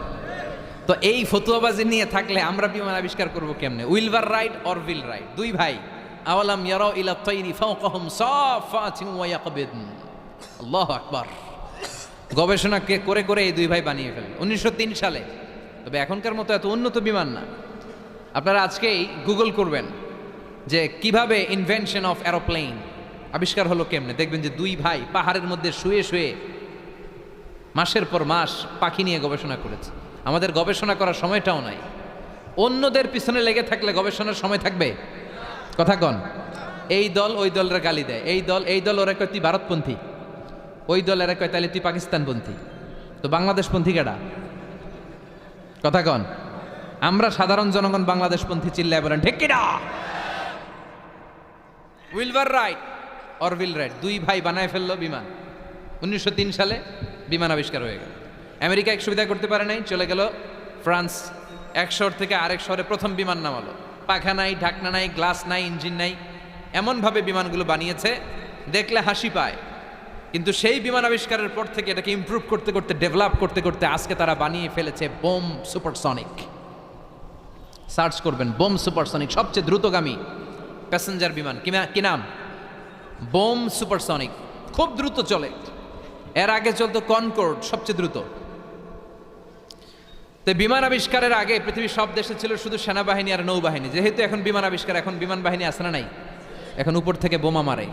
তো এই ফতুয়াবাজি নিয়ে থাকলে আমরা বিমান আবিষ্কার করবো কেমনে? উইলভার রাইড অর উইল রাইড, দুই ভাই। আওয়ালাম ইয়ারাউ ইলা আত-তায়রি ফাওকাহুম সাফফাতিন ওয়া ইয়াকবিদন। আল্লাহু আকবার। গবেষণা করে করে এই দুই ভাই বানিয়ে ফেলেন 1903 সালে। তবে এখনকার মতো এত উন্নত বিমান না। আপনারা আজকেই গুগল করবেন যে কিভাবে ইনভেনশন অফ এরোপ্লেন আবিষ্কার হলো কেমনে, দেখবেন যে দুই ভাই পাহাড়ের মধ্যে শুয়ে শুয়ে মাসের পর মাস পাখি নিয়ে গবেষণা করেছে। আমাদের গবেষণা করার সময়টাও নাই। অন্যদের পিছনে লেগে থাকলে গবেষণার সময় থাকবে? কথা কন। এই দল ওই দলের গালি দেয়, এই দল ওরা কয় তুই ভারতপন্থী, ওই দল এরা কয় তাহলে তুই পাকিস্তানপন্থী। তো বাংলাদেশপন্থী কেডা? কথা কন। আমরা সাধারণ জনগণ বাংলাদেশপন্থী। চিল্লায় বলেন ঠিক কিনা? উইলভার রাইট অর উইল রাইট, দুই ভাই বানায় ফেললো বিমান। 1903 সালে বিমান আবিষ্কার হয়ে গেল। আমেরিকা এক সুবিধা করতে পারে নাই, চলে গেল ফ্রান্স। এক শহর থেকে আরেক শহরে প্রথম বিমান নামালো। পাখা নাই, ঢাকনা নাই, গ্লাস নাই, ইঞ্জিন নাই, এমনভাবে বিমানগুলো বানিয়েছে দেখলে হাসি পায়। কিন্তু সেই বিমান আবিষ্কারের পর থেকে এটাকে ইমপ্রুভ করতে করতে, ডেভেলপ করতে করতে আজকে তারা বানিয়ে ফেলেছে বোম সুপারসনিক। সার্চ করবেন বোম সুপারসনিক, সবচেয়ে দ্রুতগামী প্যাসেঞ্জার বিমান। কি নাম? Bomb supersonic. খুব দ্রুত চলে। এর আগে চলতো কনকর্ড, সবচেয়ে দ্রুত। তো বিমান আবিষ্কারের আগে পৃথিবীর সব দেশে ছিল শুধু সেনাবাহিনী আর নৌবাহিনী। যেহেতু এখন বিমান আবিষ্কার, এখন বিমান বাহিনী আছে না নাই? এখন উপর থেকে বোমা মারে।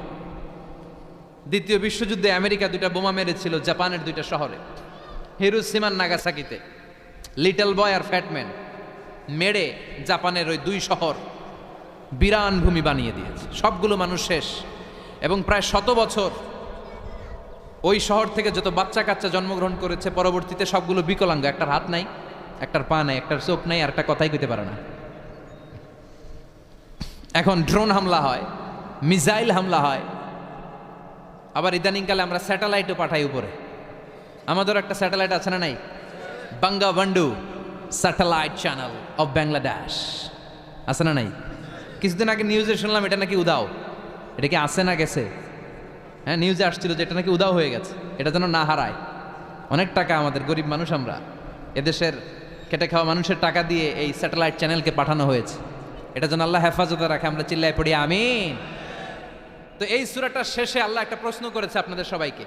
দ্বিতীয় বিশ্বযুদ্ধে আমেরিকা 2টা বোমা মেরেছিল জাপানের 2টা শহরে, হিরোশিমা আর নাগাসাকিতে। লিটল বয় আর ফ্যাটম্যান মেরে জাপানের ওই 2 শহর বিরান ভূমি বানিয়ে দিয়েছে। সবগুলো মানুষ শেষ। এবং প্রায় 100 বছর ওই শহর থেকে যত বাচ্চা কাচ্চা জন্মগ্রহণ করেছে পরবর্তীতে সবগুলো বিকলাঙ্গ। একটার হাত নাই, একটার পা নাই, একটার চোখ নাই, আর একটা কথাই কইতে পারে না। এখন ড্রোন হামলা হয়, মিসাইল হামলা হয়, আবার ইদানিংকালে আমরা স্যাটেলাইটও পাঠাই উপরে। আমাদের একটা স্যাটেলাইট আছে না নাই? বাঙ্গাবন্ধু স্যাটেলাইট চ্যানেল অফ বাংলাদেশ আছে না নাই? কিছুদিন আগে নিউজে শুনলাম এটা নাকি উদাও। এটা কি আছে না গেছে? হ্যাঁ, নিউজে আসছিল যে এটা নাকি উদাও হয়ে গেছে। এটা যেন না হারায়। অনেক টাকা, আমাদের গরিব মানুষ আমরা, এদেশের খেটে খাওয়া মানুষের টাকা দিয়ে এই স্যাটেলাইট চ্যানেলকে পাঠানো হয়েছে। এটা যেন আল্লাহ হেফাজতে রাখে। আমরা চিল্লায় পড়ি আমিন। তো এই সূরাটার শেষে আল্লাহ একটা প্রশ্ন করেছে আপনাদের সবাইকে।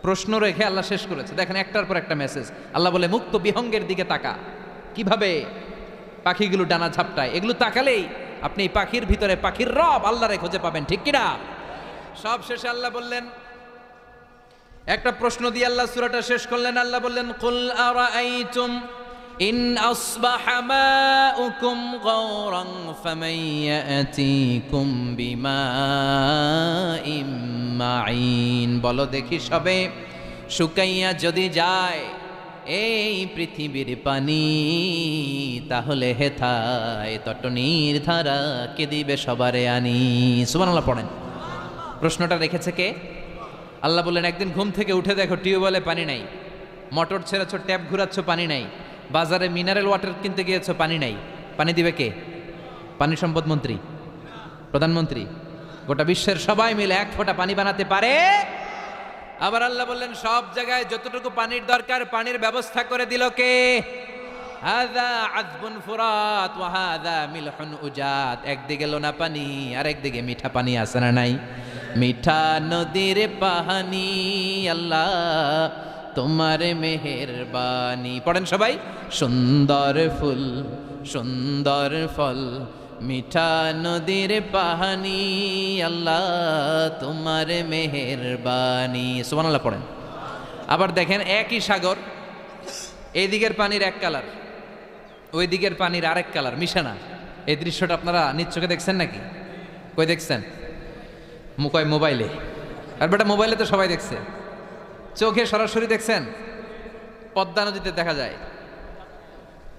প্রশ্ন রেখে আল্লাহ শেষ করেছে। দেখেন একটার পর একটা মেসেজ। আল্লাহ বলে মুক্ত বিহঙ্গের দিকে তাকা, কিভাবে পাখিগুলো ডানা ঝাপটায়। এগুলো তাকালেই আপনি এই পাখির ভিতরে পাখির রব আল্লাহরে খুঁজে পাবেন, ঠিক কিনা? সব শেষে আল্লাহ বললেন, একটা প্রশ্ন দিয়ে আল্লাহ সূরাটা শেষ করলেন। আল্লাহ বললেন, কুল আরাআইতুম ইন আসবাহা মাউকুম গাওরান ফামান ইয়াতিকুম বিমাইম মাইন। বলো দেখি সবে, শুকাইয়া যদি যায় এই পৃথিবীর পানি, তাহলে হেথায় তটনির ধারা কে দিবে সবারে আনি। সুবহানাল্লাহ পড়েন। প্রশ্নটা রেখেছে কে? আল্লাহ বললেন, একদিন ঘুম থেকে উঠে দেখো টিউবওয়েলে পানি নাই, মোটর ছেড়েছ, ট্যাপ ঘুরাচ্ছ, পানি নাই, বাজারে মিনারেল ওয়াটার কিনতে গিয়েছো, পানি নাই। পানি দিবে কে? পানি সম্পদ মন্ত্রী, প্রধানমন্ত্রী, গোটা বিশ্বের সবাই মিলে এক ফোঁটা পানি বানাতে পারে? আবার আল্লাহ বললেন, সব জায়গায় যতটুকু পানির দরকার পানির ব্যবস্থা করে দিল কে? হাযা আযবুন ফুরাত ওয়া হাযা মিলহুন উজাত। একদিকে লোনা পানি আর একদিকে মিঠা পানি, আছে না নাই? মিঠা নদীর পানি, আল্লাহ তোমার মেহেরবানি। পড়েন সবাই, সুন্দর ফুল সুন্দর ফল, মিঠা নদীর পানি, আল্লাহ তোমার মেহেরবানি। সুবহানাল্লাহ পড়েন। আবার দেখেন, একই সাগর, এই দিকের পানির এক কালার, ওই দিকের পানির আরেক কালার, মিশে না। এই দৃশ্যটা আপনারা নিজ চোখে দেখছেন নাকি? কই দেখছেন? কয় মোবাইলে। আর বেটা মোবাইলে তো সবাই দেখছে, চোখে সরাসরি দেখছেন? পদ্মা নদীতে দেখা যায়।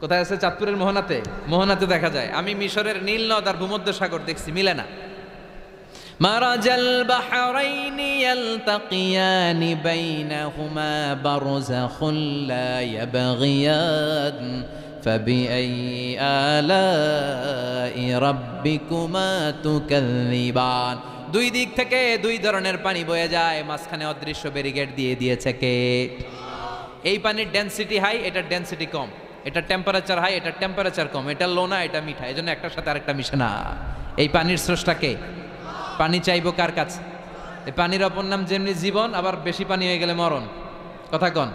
কোথায় আছে? চাঁদপুরের মোহনাতে, মোহনাতে দেখা যায়। আমি মিশরের নীল নদ আর ভূমধ্য সাগর দেখছি, মিলে না। মারাজাল বাহরাইনি ইয়ালতাকিয়ানি বাইনাহুমা বারযাখুন লা ইয়াবগিয়ান ফাবিআইয়ি আলাই রাব্বিকুমা তুকাযযিবান। দুই দিক থেকে দুই ধরনের পানি বয়ে যায়, মাঝখানে অদৃশ্য ব্যারিকেড দিয়ে দিয়েছে কে? এই পানির ডেনসিটি হাই, এটার ডেনসিটি কম, এটা টেম্পারেচার হাই, এটা টেম্পারেচার কম, এটা লোনা, এটা মিঠা, এই জন্য একটার সাথে আরেকটা মিশে না। এই পানির স্রষ্টাকে। পানি চাইবো কার কাছে? এই পানির অপর নাম যেমনি জীবন, আবার বেশি পানি হয়ে গেলে মরণ। কথা কন।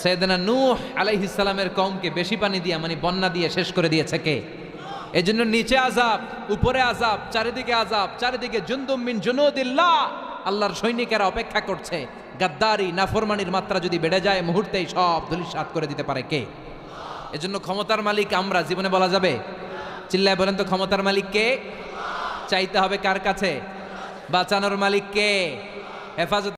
সাইয়েদনা নূহ আলাইহিস সালামের কওমকে বেশি পানি দিয়ে, মানে বন্যা দিয়ে শেষ করে দিয়েছে কে? এই জন্য নিচে আযাব, উপরে আযাব, চারিদিকে আযাব, চারিদিকে জুনদুম মিন জুনুদিল্লাহ, আল্লাহর সৈনিকেরা অপেক্ষা করছে। গাদ্দারি নাফরমানির মাত্রা যদি বেড়ে যায়, মুহূর্তেই সব ধূলিসাৎ করে দিতে পারে কে? এজন্য ক্ষমতার মালিক আমরা, জীবনে বলা যাবে? চিল্লায় বলেন তো, ক্ষমতার মালিক কে? চাইতে হবে কার কাছে? বাঁচানোর মালিক কে? হেফাজত